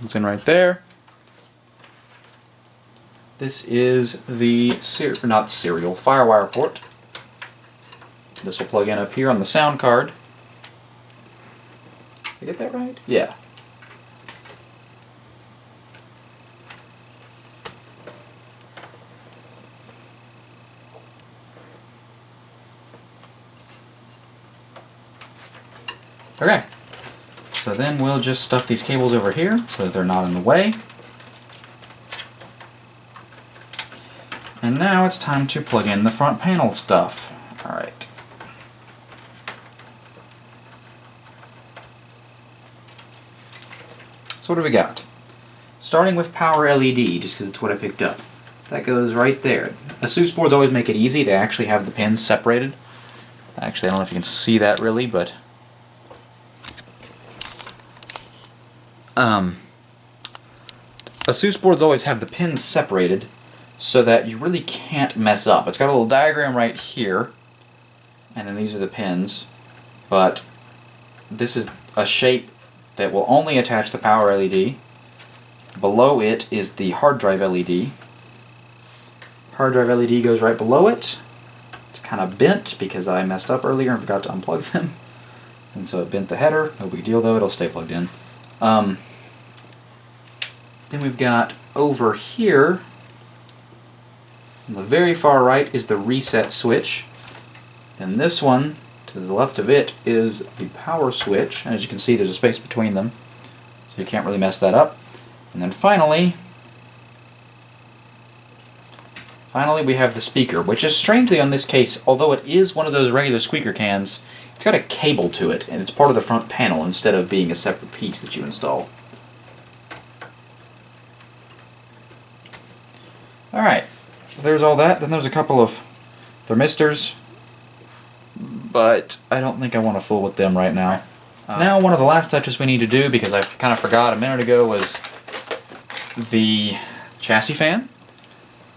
It's in right there. This is the serial FireWire port. This will plug in up here on the sound card. Did I get that right? Yeah. Okay. So then we'll just stuff these cables over here so that they're not in the way. And now it's time to plug in the front panel stuff. Alright. So what do we got? Starting with power LED, just because it's what I picked up. That goes right there. ASUS boards always make it easy to actually have the pins separated. Actually, I don't know if you can see that really, but... ASUS boards always have the pins separated so that you really can't mess up. It's got a little diagram right here, and then these are the pins, but this is a shape that will only attach the power LED. Below it is the hard drive LED. Hard drive LED goes right below it. It's kind of bent because I messed up earlier and forgot to unplug them, and so it bent the header. No big deal though, it'll stay plugged in. Then we've got over here, on the very far right is the reset switch, and this one to the left of it is the power switch, and as you can see there's a space between them, so you can't really mess that up. And then finally we have the speaker, which is strangely on this case, although it is one of those regular squeaker cans, it's got a cable to it, and it's part of the front panel instead of being a separate piece that you install. Alright, so there's all that. Then there's a couple of thermistors, but I don't think I want to fool with them right now. Now, one of the last touches we need to do, because I kind of forgot a minute ago, was the chassis fan.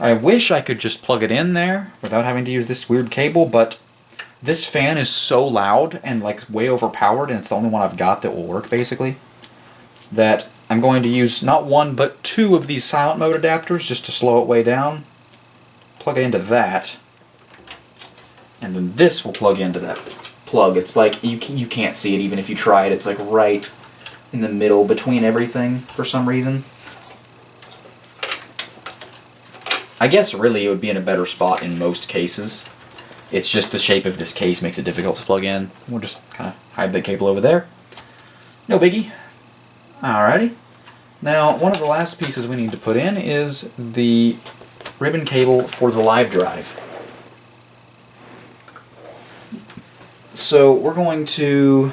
I wish I could just plug it in there without having to use this weird cable, but this fan is so loud and like way overpowered, and it's the only one I've got that will work basically, that I'm going to use not one but two of these silent mode adapters just to slow it way down. Plug it into that, and then this will plug into that plug. It's like you can't see it even if you try it. It's like right in the middle between everything for some reason. I guess really it would be in a better spot in most cases. It's just the shape of this case makes it difficult to plug in. We'll just kind of hide that cable over there. No biggie. Alrighty. Now, one of the last pieces we need to put in is the ribbon cable for the live drive. So we're going to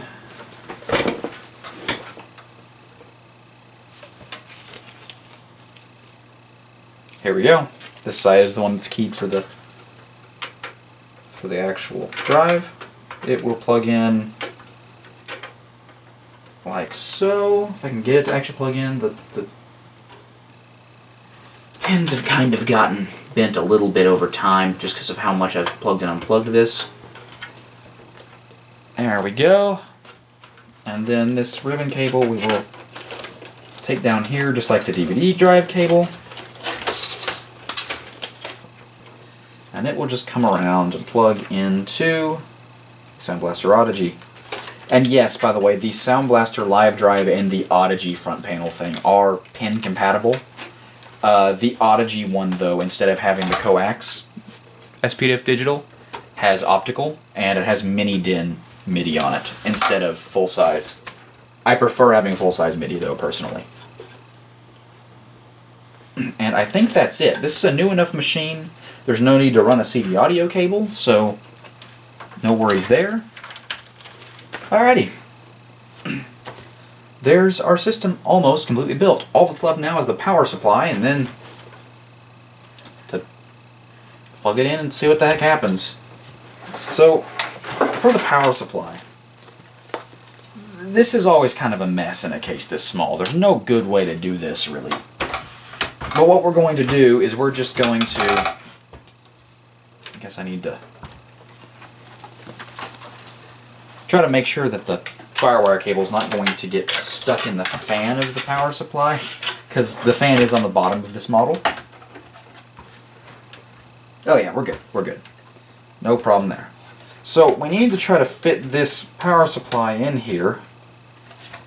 here we go. This side is the one that's keyed for the actual drive. It will plug in like so. If I can get it to actually plug in, the pins have kind of gotten bent a little bit over time just because of how much I've plugged and unplugged this. There we go. And then this ribbon cable we will take down here just like the DVD drive cable. And it will just come around and plug into Sound Blaster Audigy. And yes, by the way, the Sound Blaster Live Drive and the Audigy front panel thing are pin compatible. The Audigy one, though, instead of having the coax SPDIF digital, has optical, and it has mini-DIN MIDI on it instead of full-size. I prefer having full-size MIDI, though, personally. And I think that's it. This is a new enough machine. There's no need to run a CD audio cable, so no worries there. Alrighty. There's our system almost completely built. All that's left now is the power supply, and then to plug it in and see what the heck happens. So, for the power supply, this is always kind of a mess in a case this small. There's no good way to do this, really. But what we're going to do is we're just going to... I guess I need to try to make sure that the firewire cable is not going to get stuck in the fan of the power supply, because the fan is on the bottom of this model. Oh yeah, we're good. We're good. No problem there. So we need to try to fit this power supply in here.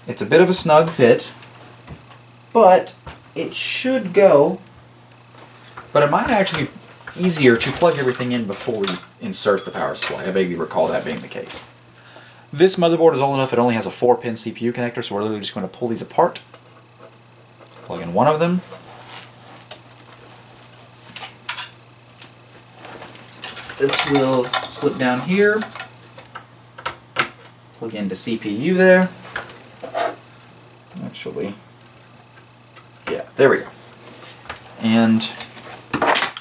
It's a bit of a snug fit, but it should go. But it might actually be easier to plug everything in before we insert the power supply. I vaguely recall that being the case. This motherboard is old enough it only has a 4-pin CPU connector, so we're literally just going to pull these apart. Plug in one of them. This will slip down here. Plug into CPU there. Actually, yeah, there we go. And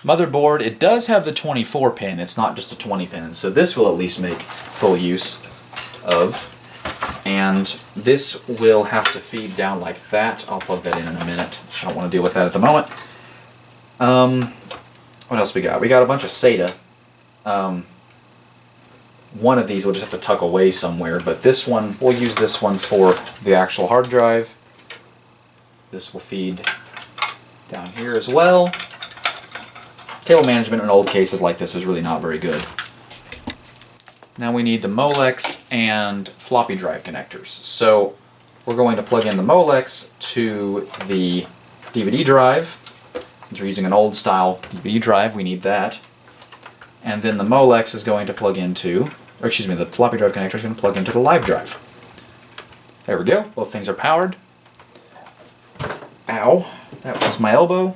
motherboard, it does have the 24-pin, it's not just a 20-pin, so this will at least make full use of. And this will have to feed down like that. I'll plug that in a minute. I don't want to deal with that at the moment. What else we got? We got a bunch of SATA. One of these we'll just have to tuck away somewhere, but this one, we'll use this one for the actual hard drive. This will feed down here as well. Cable management in old cases like this is really not very good. Now we need the Molex and floppy drive connectors. So we're going to plug in the Molex to the DVD drive. Since we're using an old style DVD drive, we need that. And then the Molex is going to plug into, or excuse me, the floppy drive connector is going to plug into the live drive. There we go. Both things are powered. Ow, that was my elbow.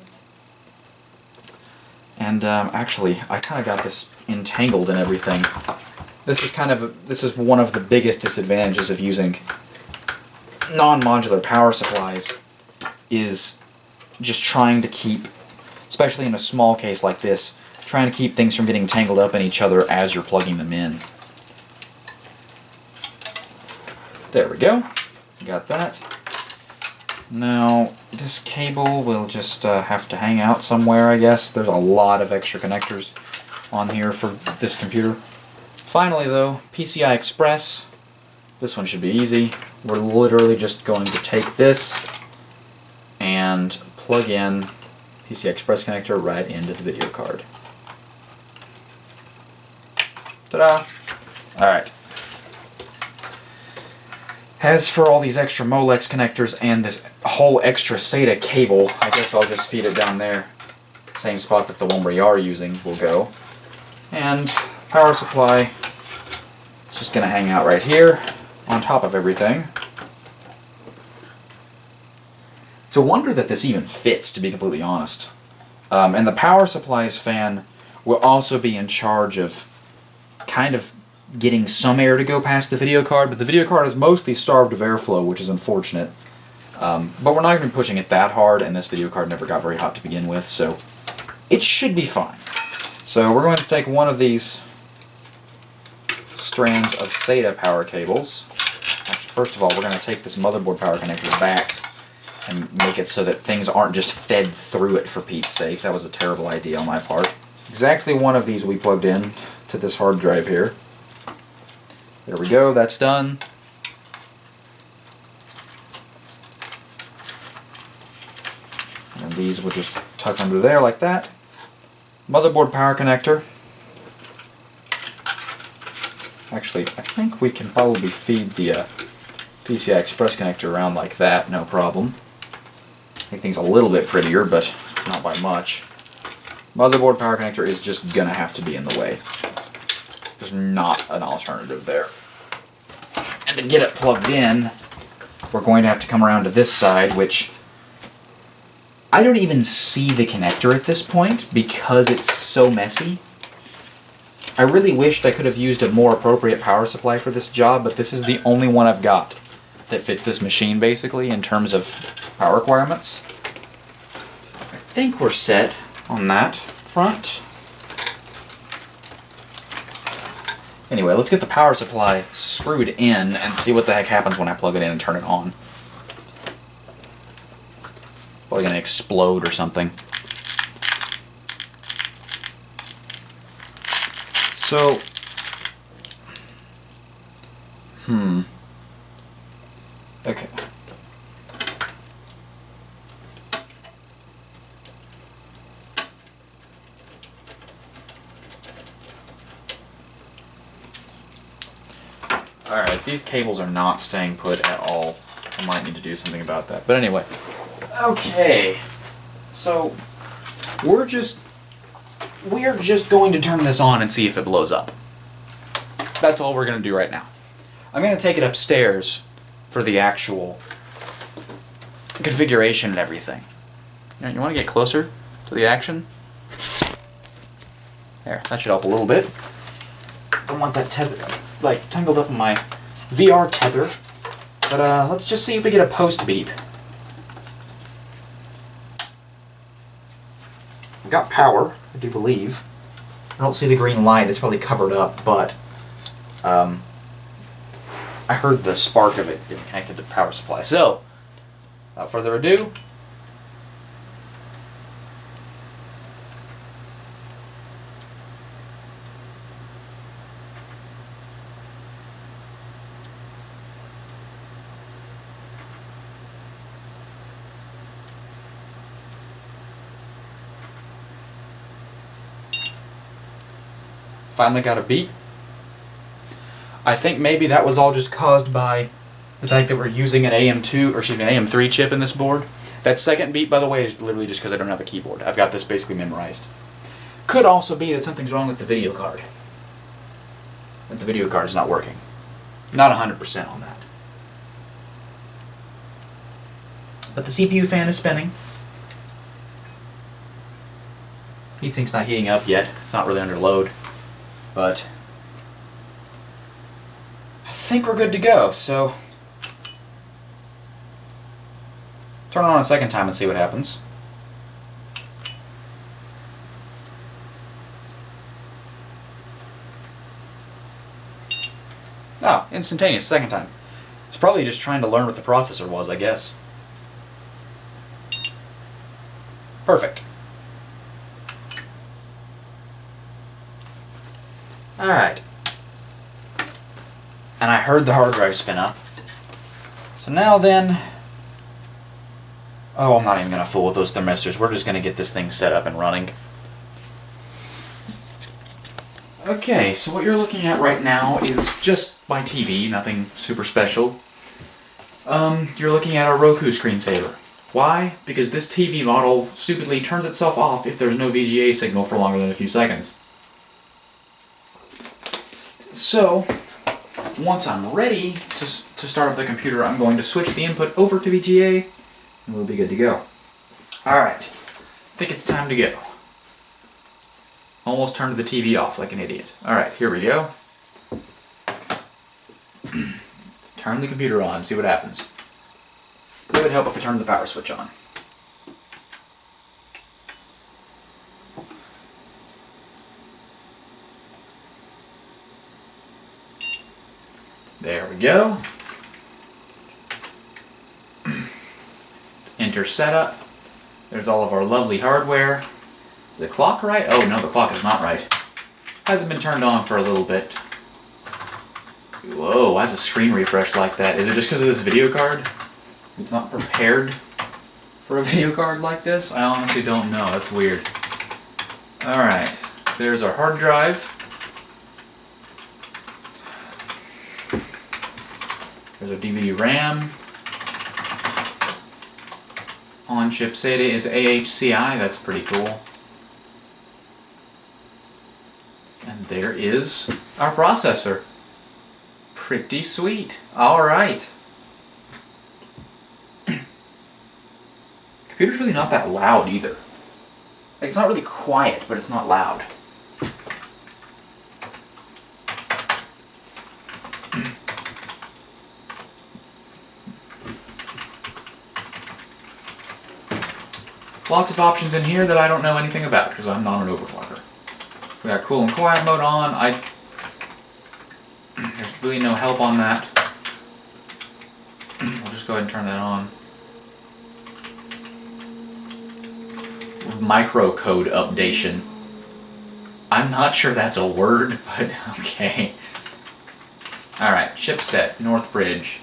And actually, I kind of got this entangled in everything. This is one of the biggest disadvantages of using non-modular power supplies, is just trying to keep, especially in a small case like this, trying to keep things from getting tangled up in each other as you're plugging them in. There we go. Got that. Now, this cable will just have to hang out somewhere, I guess. There's a lot of extra connectors on here for this computer. Finally, though, PCI Express. This one should be easy. We're literally just going to take this and plug in PCI Express connector right into the video card. Ta-da! Alright. As for all these extra Molex connectors and this whole extra SATA cable, I guess I'll just feed it down there. Same spot that the one we are using will go. And power supply is just going to hang out right here on top of everything. It's a wonder that this even fits, to be completely honest. And the power supply's fan will also be in charge of kind of getting some air to go past the video card, but the video card is mostly starved of airflow, which is unfortunate. But we're not going to be pushing it that hard, and this video card never got very hot to begin with, so it should be fine. So we're going to take one of these strands of SATA power cables. Actually, first of all, we're going to take this motherboard power connector back and make it so that things aren't just fed through it, for Pete's sake. That was a terrible idea on my part. Exactly one of these we plugged in to this hard drive here. There we go, that's done. And these will just tuck under there like that. Motherboard power connector. Actually, I think we can probably feed the PCI Express connector around like that, no problem. Make things a little bit prettier, but not by much. Motherboard power connector is just gonna have to be in the way. There's not an alternative there. And to get it plugged in, we're going to have to come around to this side, which I don't even see the connector at this point because it's so messy. I really wished I could have used a more appropriate power supply for this job, but this is the only one I've got that fits this machine, basically, in terms of power requirements. I think we're set on that front. Anyway, let's get the power supply screwed in and see what the heck happens when I plug it in and turn it on. Probably gonna explode or something. So, okay. Alright, these cables are not staying put at all. I might need to do something about that. But anyway. Okay. So, we're just going to turn this on and see if it blows up. That's all we're going to do right now. I'm going to take it upstairs for the actual configuration and everything. Now, you want to get closer to the action? There, that should help a little bit. Don't want that tangled up in my VR tether. But let's just see if we get a post beep. I've got power, I do believe. I don't see the green light, it's probably covered up, but I heard the spark of it getting connected to the power supply. So, without further ado, finally got a beep. I think maybe that was all just caused by the fact that we're using an AM2, or excuse me, an AM3 chip in this board. That second beep, by the way, is literally just because I don't have a keyboard. I've got this basically memorized. Could also be that something's wrong with the video card. That the video card is not working. Not 100% on that. But the CPU fan is spinning. Heatsink's not heating up yet. It's not really under load. But I think we're good to go, so turn it on a second time and see what happens. Oh, instantaneous, second time. It's probably just trying to learn what the processor was, I guess. Perfect. Alright. And I heard the hard drive spin up. So now then... Oh, I'm not even going to fool with those thermistors. We're just going to get this thing set up and running. Okay, so what you're looking at right now is just my TV, nothing super special. You're looking at a Roku screensaver. Why? Because this TV model stupidly turns itself off if there's no VGA signal for longer than a few seconds. So, once I'm ready to start up the computer, I'm going to switch the input over to VGA, and we'll be good to go. Alright, I think it's time to go. Almost turned the TV off like an idiot. Alright, here we go. Let's turn the computer on, see what happens. It would help if I turned the power switch on. There we go. Enter setup. There's all of our lovely hardware. Is the clock right? Oh no, the clock is not right. Hasn't been turned on for a little bit. Whoa, why is the screen refresh like that? Is it just because of this video card? It's not prepared for a video card like this? I honestly don't know. That's weird. Alright, there's our hard drive. There's our DVD RAM. On-chip SATA is AHCI. That's pretty cool. And there is our processor. Pretty sweet. Alright. Computer's really not that loud either. Like, it's not really quiet, but it's not loud. Lots of options in here that I don't know anything about because I'm not an overclocker. We got cool and quiet mode on. There's really no help on that. We'll just go ahead and turn that on. Microcode updation. I'm not sure that's a word, but okay. Alright, chipset, Northbridge.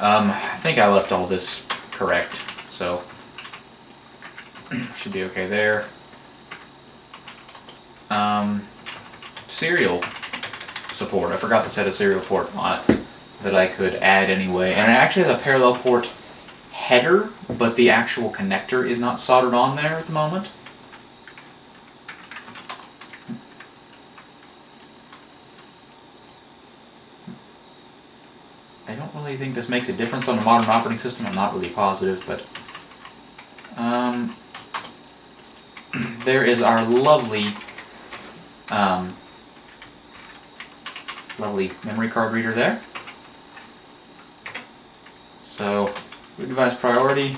I think I left all this correct, so should be okay there. Serial support. I forgot to set a serial port on it that I could add anyway. And it actually has a parallel port header, but the actual connector is not soldered on there at the moment. I don't really think this makes a difference on a modern operating system. I'm not really positive, but there is our lovely memory card reader there. So, boot device priority,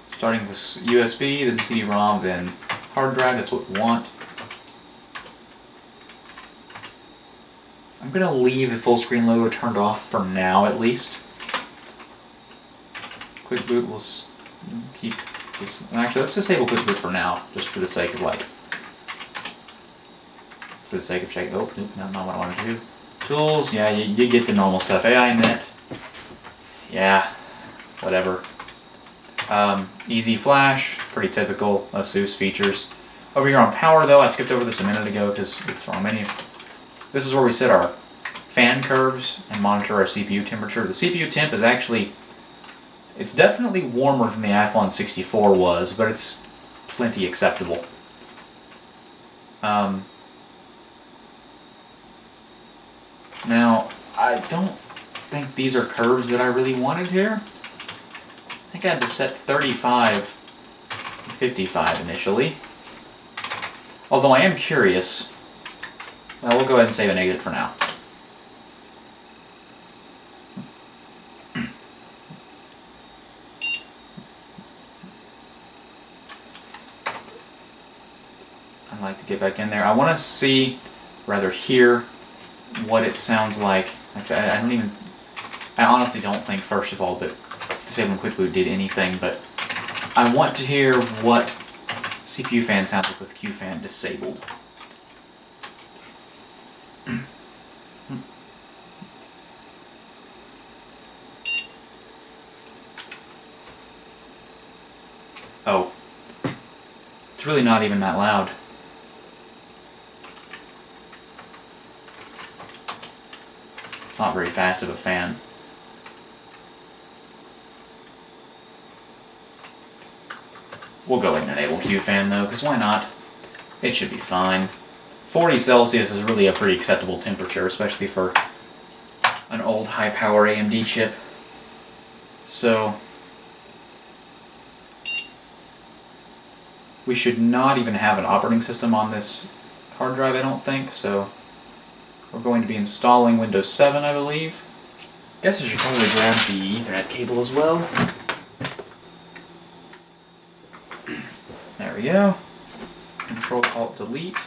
starting with USB, then CD-ROM, then hard drive. That's what we want. I'm going to leave the full screen loader turned off for now, at least. Quick boot will keep this. Actually, let's disable quick boot for now, just for the sake of checking. Oh, nope, not what I wanted to do. Tools, yeah, you get the normal stuff. AI net, yeah, whatever. Easy flash, pretty typical ASUS features. Over here on power, though, I skipped over this a minute ago because it's wrong menu. This is where we set our fan curves and monitor our CPU temperature. The CPU temp is actually, it's definitely warmer than the Athlon 64 was, but it's plenty acceptable. Now, I don't think these are curves that I really wanted here. I think I had to set 35 and 55 initially. Although I am curious. Well, we'll go ahead and save a negative for now. I'd like to get back in there. I want to see, rather hear, what it sounds like. Actually, I don't even... I honestly don't think, first of all, that disabling quick boot did anything, but I want to hear what CPU fan sounds like with QFan disabled. Oh. It's really not even that loud. It's not very fast of a fan. We'll go ahead and enable QFan though, because why not? It should be fine. 40 Celsius is really a pretty acceptable temperature, especially for an old high-power AMD chip. So, we should not even have an operating system on this hard drive, I don't think, so we're going to be installing Windows 7, I believe. Guess I should probably grab the Ethernet cable as well. There we go. Control-Alt-Delete.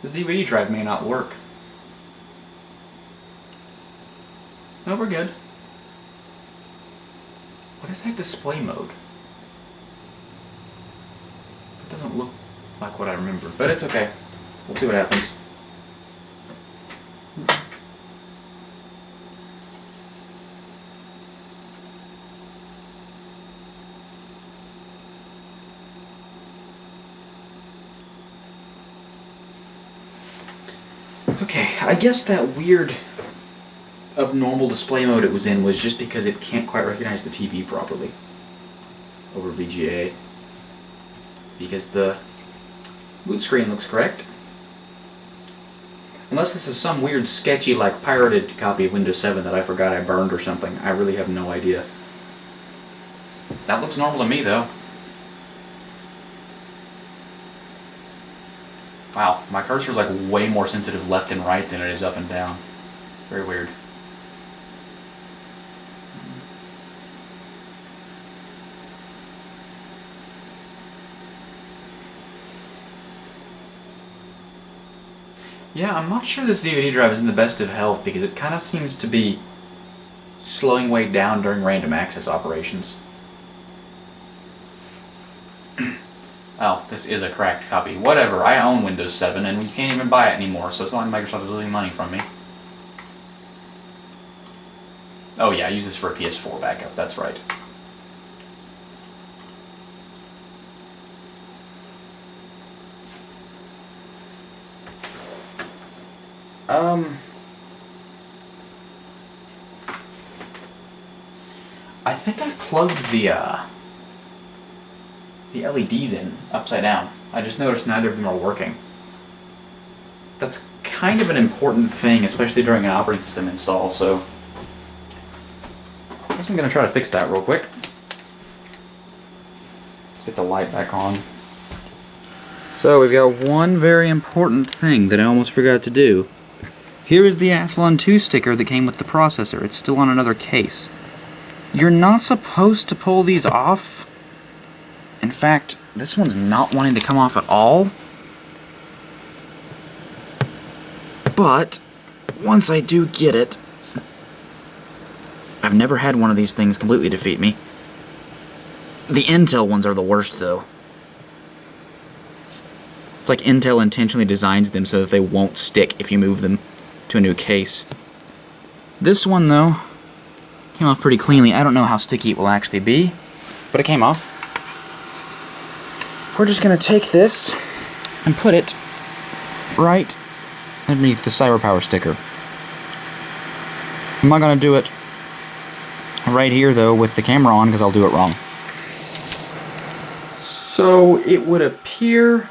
This DVD drive may not work. No, we're good. What is that display mode? It doesn't look like what I remember, but it's okay. We'll see what happens. Okay, I guess that weird abnormal display mode it was in was just because it can't quite recognize the TV properly over VGA. Because the boot screen looks correct. Unless this is some weird sketchy, like pirated copy of Windows 7 that I forgot I burned or something. I really have no idea. That looks normal to me though. Wow, my cursor is like way more sensitive left and right than it is up and down. Very weird. Yeah, I'm not sure this DVD drive is in the best of health because it kind of seems to be slowing way down during random access operations. Oh, this is a cracked copy. Whatever, I own Windows 7 and you can't even buy it anymore, so it's not like Microsoft is losing money from me. Oh yeah, I use this for a PS4 backup, that's right. I think I plugged the LEDs in upside down. I just noticed neither of them are working. That's kind of an important thing, especially during an operating system install, so I guess I'm going to try to fix that real quick. Let's get the light back on. So we've got one very important thing that I almost forgot to do. Here is the Athlon 2 sticker that came with the processor. It's still on another case. You're not supposed to pull these off. In fact, this one's not wanting to come off at all. But once I do get it, I've never had one of these things completely defeat me. The Intel ones are the worst, though. It's like Intel intentionally designs them so that they won't stick if you move them to a new case. This one, though, came off pretty cleanly. I don't know how sticky it will actually be, but it came off. We're just going to take this and put it right underneath the CyberPower sticker. I'm not going to do it right here, though, with the camera on, because I'll do it wrong. So it would appear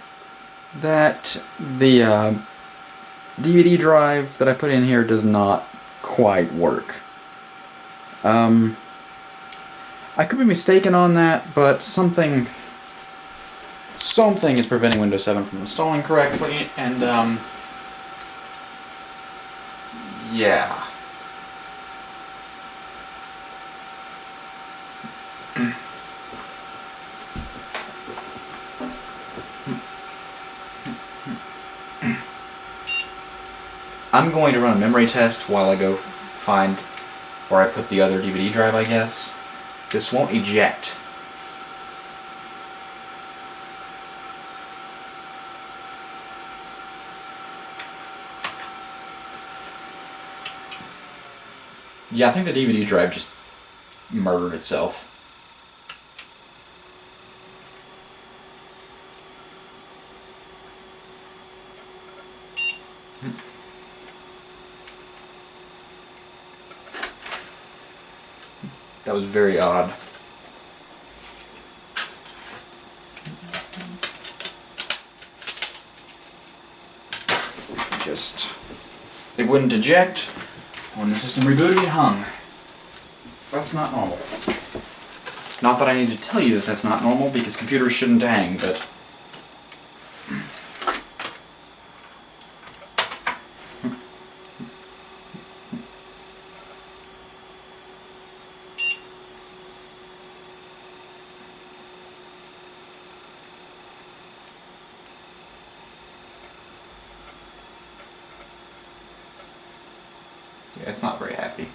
that the DVD drive that I put in here does not quite work. I could be mistaken on that, but something is preventing Windows 7 from installing correctly, and yeah. I'm going to run a memory test while I go find where I put the other DVD drive, I guess. This won't eject. Yeah, I think the DVD drive just murdered itself. That was very odd. It wouldn't eject. When the system rebooted, it hung. That's not normal. Not that I need to tell you that that's not normal, because computers shouldn't hang, but... yeah, it's not very happy.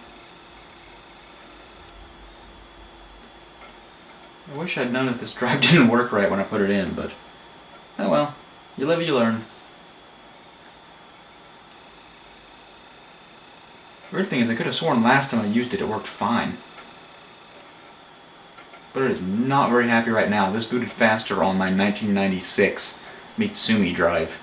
I wish I'd known if this drive didn't work right when I put it in, but... oh well. You live, you learn. The weird thing is, I could have sworn last time I used it, it worked fine. But it is not very happy right now. This booted faster on my 1996 Mitsumi drive.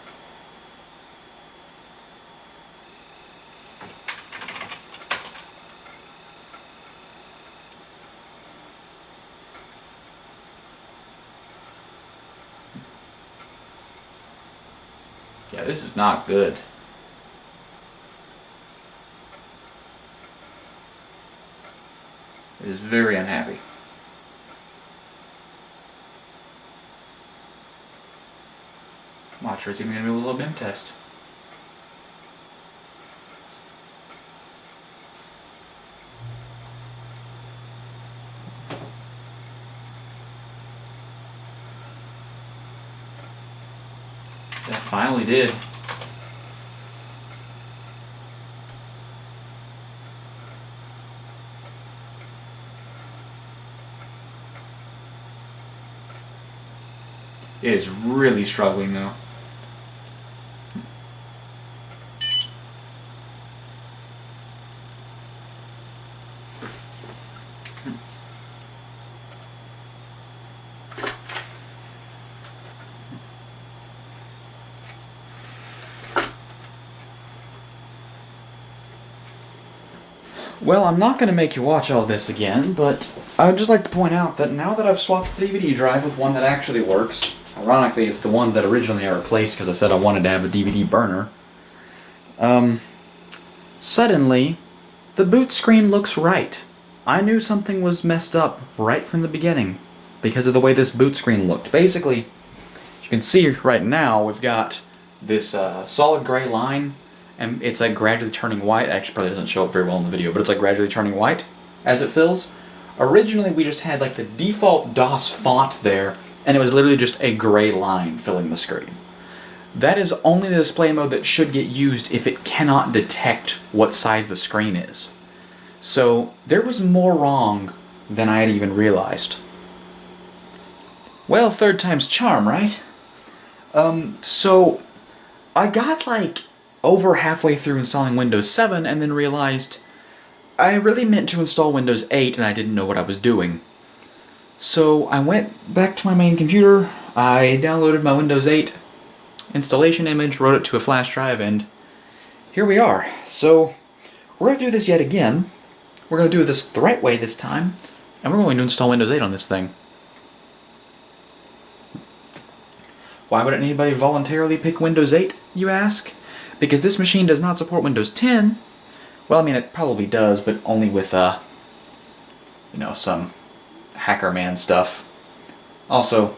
Yeah, this is not good. It is very unhappy. Watch, it's even going to do a little BIM test. That finally did. It is really struggling though. Well, I'm not going to make you watch all this again, but I'd just like to point out that now that I've swapped the DVD drive with one that actually works, ironically it's the one that originally I replaced because I said I wanted to have a DVD burner, suddenly the boot screen looks right. I knew something was messed up right from the beginning because of the way this boot screen looked. Basically, as you can see right now, we've got this solid gray line, and it's like gradually turning white. Actually, probably doesn't show up very well in the video, but it's like gradually turning white as it fills. Originally, we just had like the default DOS font there, and it was literally just a gray line filling the screen. That is only the display mode that should get used if it cannot detect what size the screen is. So there was more wrong than I had even realized. Well, third time's charm, right? So I got like over halfway through installing Windows 7 and then realized I really meant to install Windows 8 and I didn't know what I was doing. So I went back to my main computer, I downloaded my Windows 8 installation image, wrote it to a flash drive, and here we are. So we're going to do this yet again, we're going to do this the right way this time, and we're going to install Windows 8 on this thing. Why would anybody voluntarily pick Windows 8, you ask? Because this machine does not support Windows 10. Well, I mean, it probably does, but only with, you know, some hacker man stuff. Also,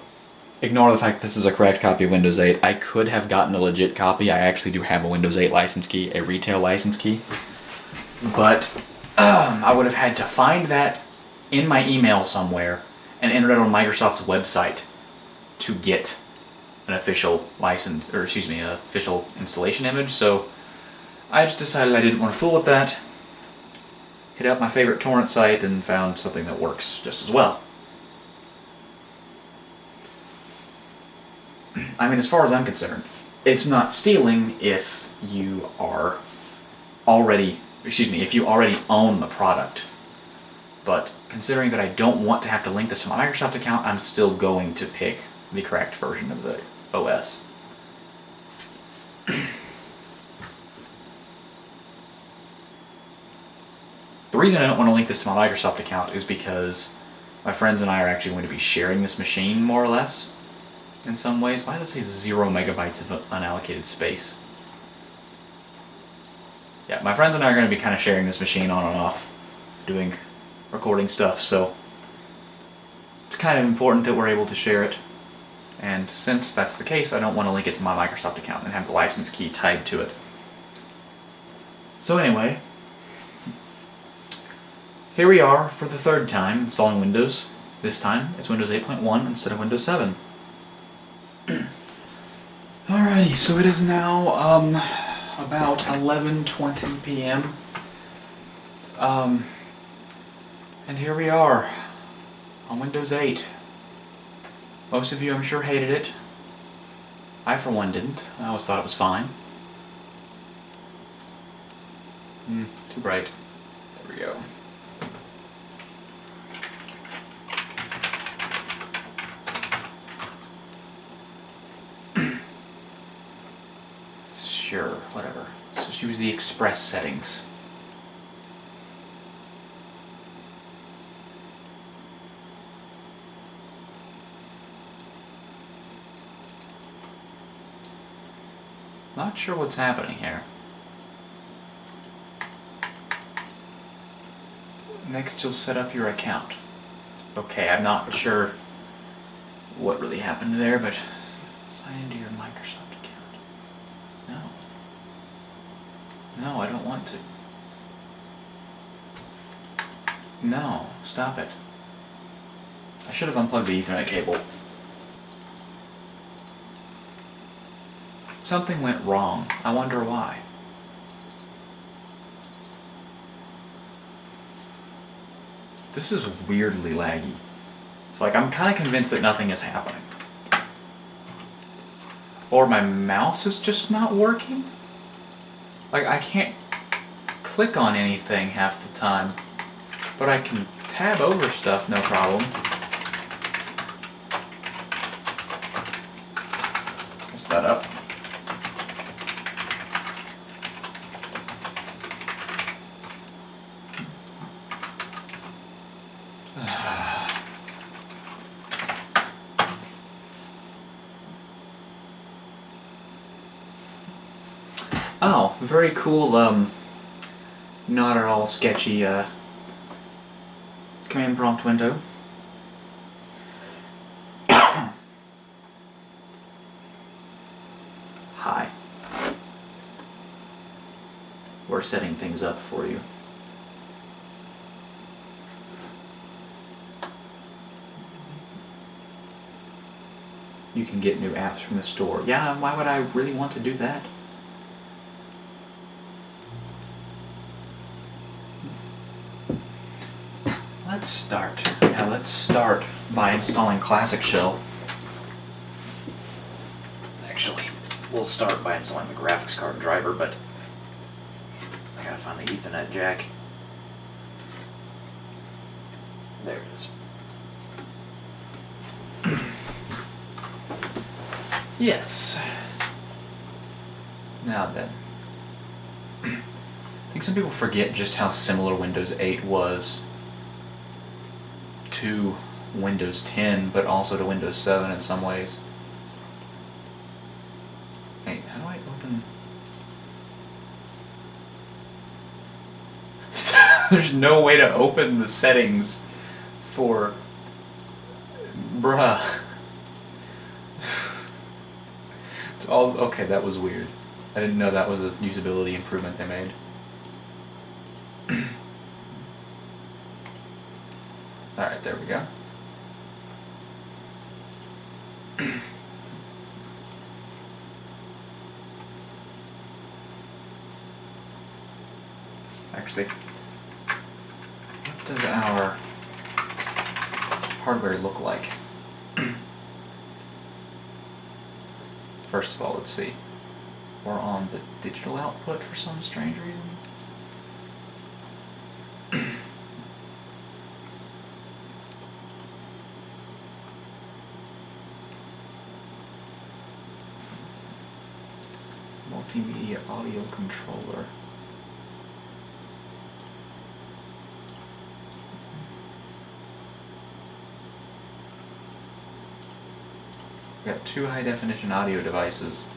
ignore the fact that this is a correct copy of Windows 8. I could have gotten a legit copy. I actually do have a Windows 8 license key, a retail license key. But I would have had to find that in my email somewhere and enter it on Microsoft's website to get an official license, or excuse me, an official installation image. So I just decided I didn't want to fool with that. Hit up my favorite torrent site and found something that works just as well. I mean, as far as I'm concerned, it's not stealing if you are already, if you already own the product. But considering that I don't want to have to link this to my Microsoft account, I'm still going to pick the correct version of the OS. The reason I don't want to link this to my Microsoft account is because my friends and I are actually going to be sharing this machine, more or less, in some ways. Why does it say 0 megabytes of unallocated space? Yeah, my friends and I are going to be kind of sharing this machine on and off, doing recording stuff, so it's kind of important that we're able to share it. And since that's the case, I don't want to link it to my Microsoft account and have the license key tied to it. So anyway, here we are for the third time installing Windows. This time it's Windows 8.1 instead of Windows 7. Alrighty, so it is now about 11:20 p.m. And here we are on Windows 8. Most of you, I'm sure, hated it. I, for one, didn't. I always thought it was fine. Too bright. There we go. Sure, whatever. Let's just use the Express settings. Not sure what's happening here. Next, you'll set up your account. Okay, I'm not sure what really happened there, but sign into your Microsoft account. No. No, I don't want to. No, stop it. I should have unplugged the Ethernet cable. Something went wrong. I wonder why. This is weirdly laggy. So like, I'm kind of convinced that nothing is happening. Or my mouse is just not working? Like, I can't click on anything half the time, but I can tab over stuff, no problem. Messed that up. Oh, very cool, not at all sketchy, command prompt window. Hi. We're setting things up for you. You can get new apps from the store. Yeah, why would I really want to do that? Let's start by installing Classic Shell. Actually, we'll start by installing the graphics card driver, but I gotta find the Ethernet jack. There it is. Yes. Now then. I think some people forget just how similar Windows 8 was to Windows 10, but also to Windows 7 in some ways. Wait, how do I open... There's no way to open the settings for... Bruh. It's all... Okay, that was weird. I didn't know that was a usability improvement they made. Alright, there we go. Actually, what does our hardware look like? First of all, let's see. We're on the digital output for some strange reason. Multimedia audio controller. We got 2 high-definition audio devices.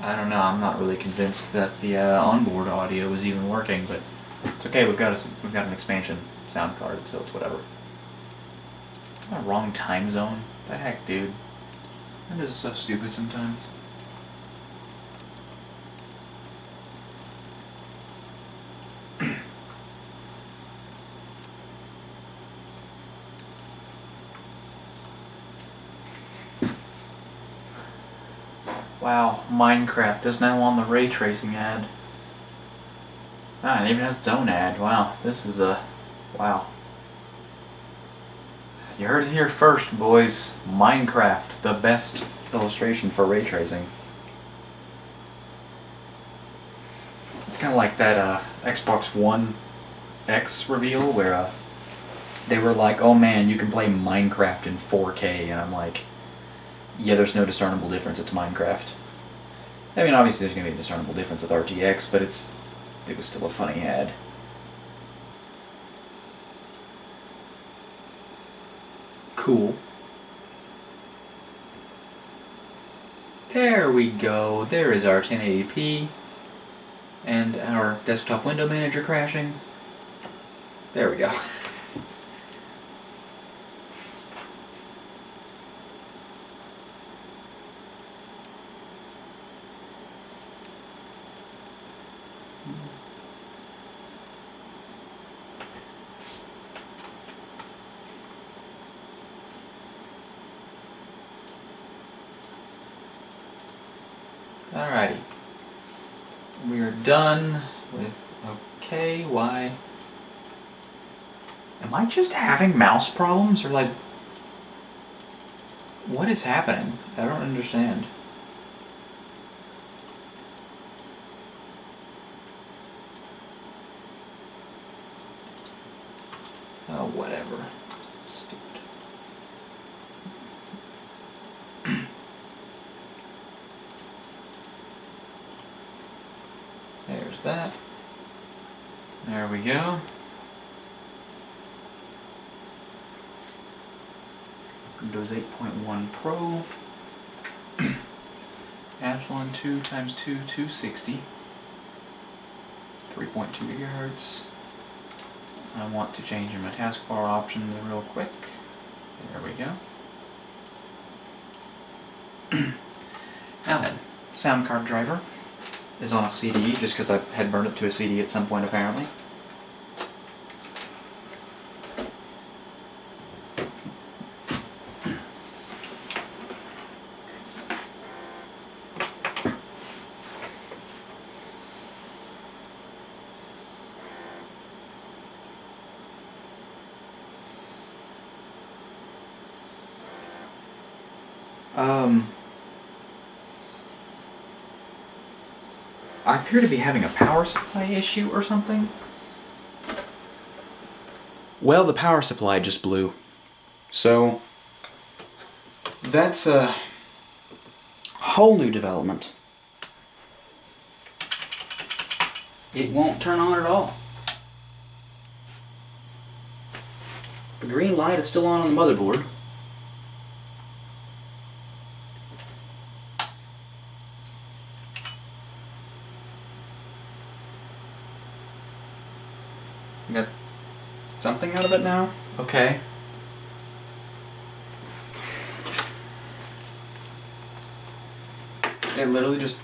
I don't know, I'm not really convinced that the onboard audio is even working, but it's okay, we've got an expansion sound card, so it's whatever. Am I wrong time zone? The heck, dude. Windows is so stupid sometimes. Wow, Minecraft is now on the ray tracing ad. Ah, it even has its own ad. Wow, this is wow. You heard it here first, boys. Minecraft, the best illustration for ray tracing. It's kind of like that Xbox One X reveal where they were like, oh man, you can play Minecraft in 4K, and I'm like, yeah, there's no discernible difference, it's Minecraft. I mean, obviously there's going to be a discernible difference with RTX, but it was still a funny ad. Cool. There we go, there is our 1080p, and our desktop window manager crashing. There we go. Alrighty. We are done with okay, why? Am I just having mouse problems, or like, what is happening? I don't understand. Oh, whatever. Stupid. There's that. There we go. Windows 8.1 Pro. Athlon 2 x 2 260. 3.2 gigahertz. I want to change my taskbar options real quick. There we go. Now then, sound card driver is on a CD, just because I had burned it to a CD at some point apparently. I appear to be having a power supply issue or something. Well, the power supply just blew. So, that's a whole new development. it won't turn on at all. The green light is still on the motherboard. Got something out of it now? Okay. It literally just...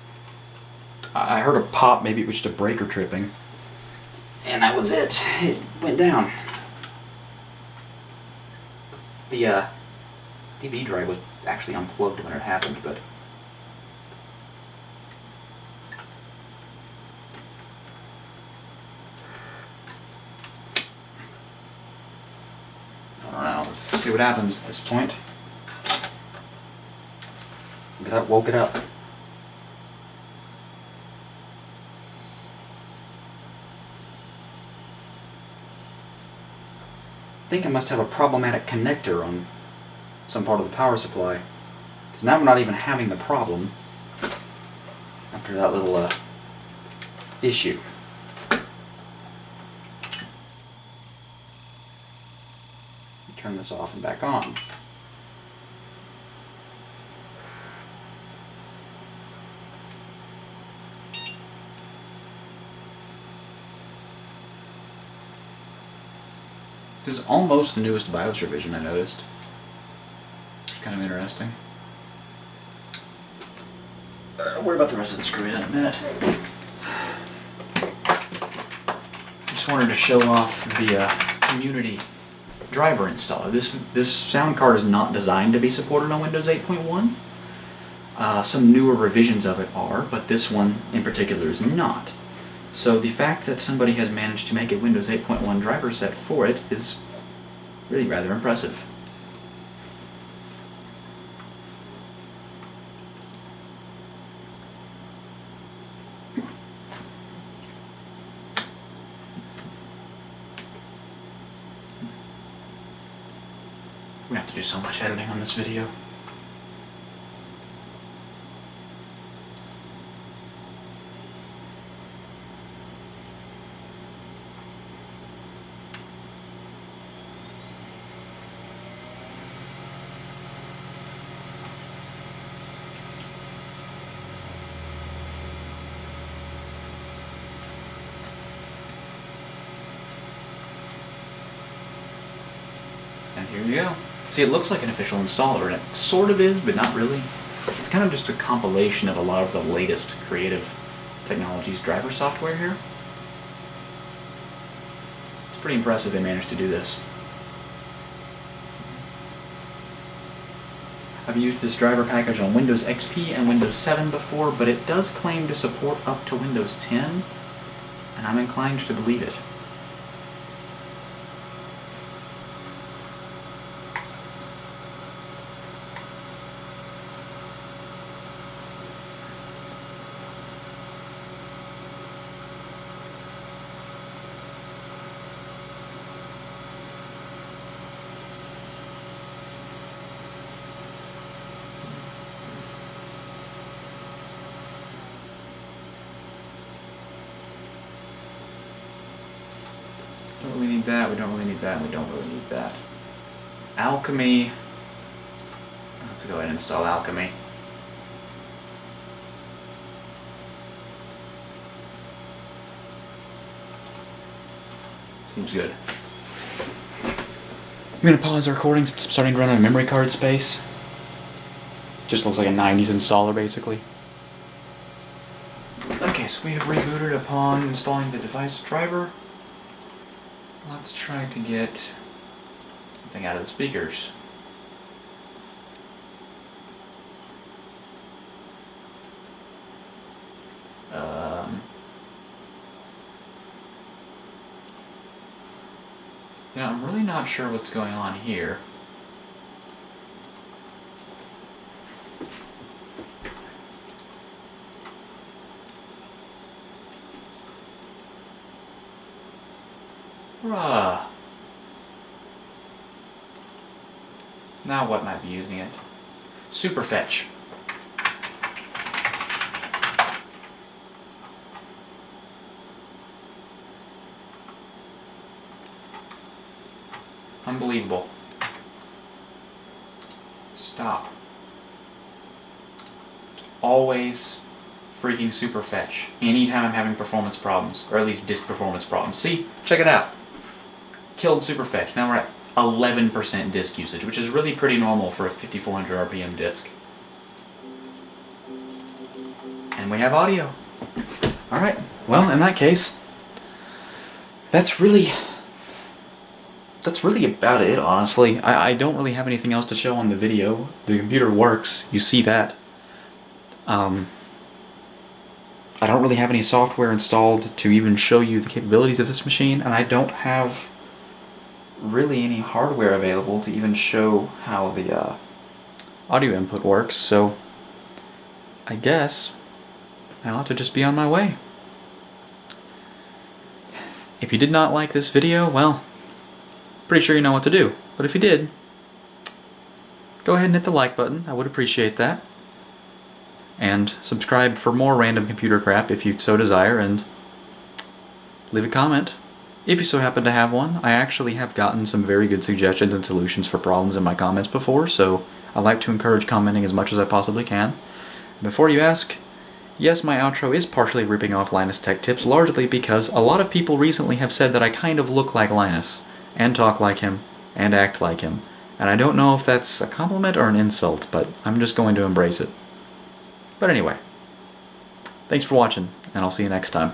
I heard a pop, maybe it was just a breaker tripping. And that was it. It went down. The DVD drive was actually unplugged when it happened, but... I don't know, let's see what happens at this point. Maybe that woke it up. I think I must have a problematic connector on some part of the power supply, because now we're not even having the problem after that little issue. Turn this off and back on. This is almost the newest BIOS revision, I noticed. It's kind of interesting. I'll worry about the rest of the screws in a minute. Just wanted to show off the community driver installer. This sound card is not designed to be supported on Windows 8.1. Some newer revisions of it are, but this one in particular is not. So the fact that somebody has managed to make a Windows 8.1 driver set for it is really rather impressive. We have to do so much editing on this video. And here you go. See, it looks like an official installer, and it sort of is, but not really. It's kind of just a compilation of a lot of the latest Creative Technologies driver software here. It's pretty impressive they managed to do this. I've used this driver package on Windows XP and Windows 7 before, but it does claim to support up to Windows 10, and I'm inclined to believe it. Don't really need that, we don't really need that, and we don't really need that. Alchemy. Let's go ahead and install Alchemy. Seems good. I'm going to pause the recording since I'm starting to run out of memory card space. Just looks like a 90s installer, basically. Okay, so we have rebooted upon installing the device driver. Let's try to get something out of the speakers. You know, I'm really not sure what's going on here. Bruh. Now what might be using it? Superfetch. Unbelievable. Stop. Always freaking super fetch. Anytime I'm having performance problems, or at least disk performance problems. See? Check it out. Killed super fetch. Now we're at 11% disk usage, which is really pretty normal for a 5400 RPM disk. And we have audio. Alright, well, in that case, that's really about it, honestly. I don't really have anything else to show on the video. The computer works, you see that. I don't really have any software installed to even show you the capabilities of this machine, and I don't have really any hardware available to even show how the audio input works, so I guess I'll have to just be on my way. If you did not like this video, well, pretty sure you know what to do. But if you did, go ahead and hit the like button. I would appreciate that. And subscribe for more random computer crap if you so desire, and leave a comment if you so happen to have one. I actually have gotten some very good suggestions and solutions for problems in my comments before, so I like to encourage commenting as much as I possibly can. Before you ask, yes, my outro is partially ripping off Linus Tech Tips, largely because a lot of people recently have said that I kind of look like Linus, and talk like him, and act like him. And I don't know if that's a compliment or an insult, but I'm just going to embrace it. But anyway, thanks for watching, and I'll see you next time.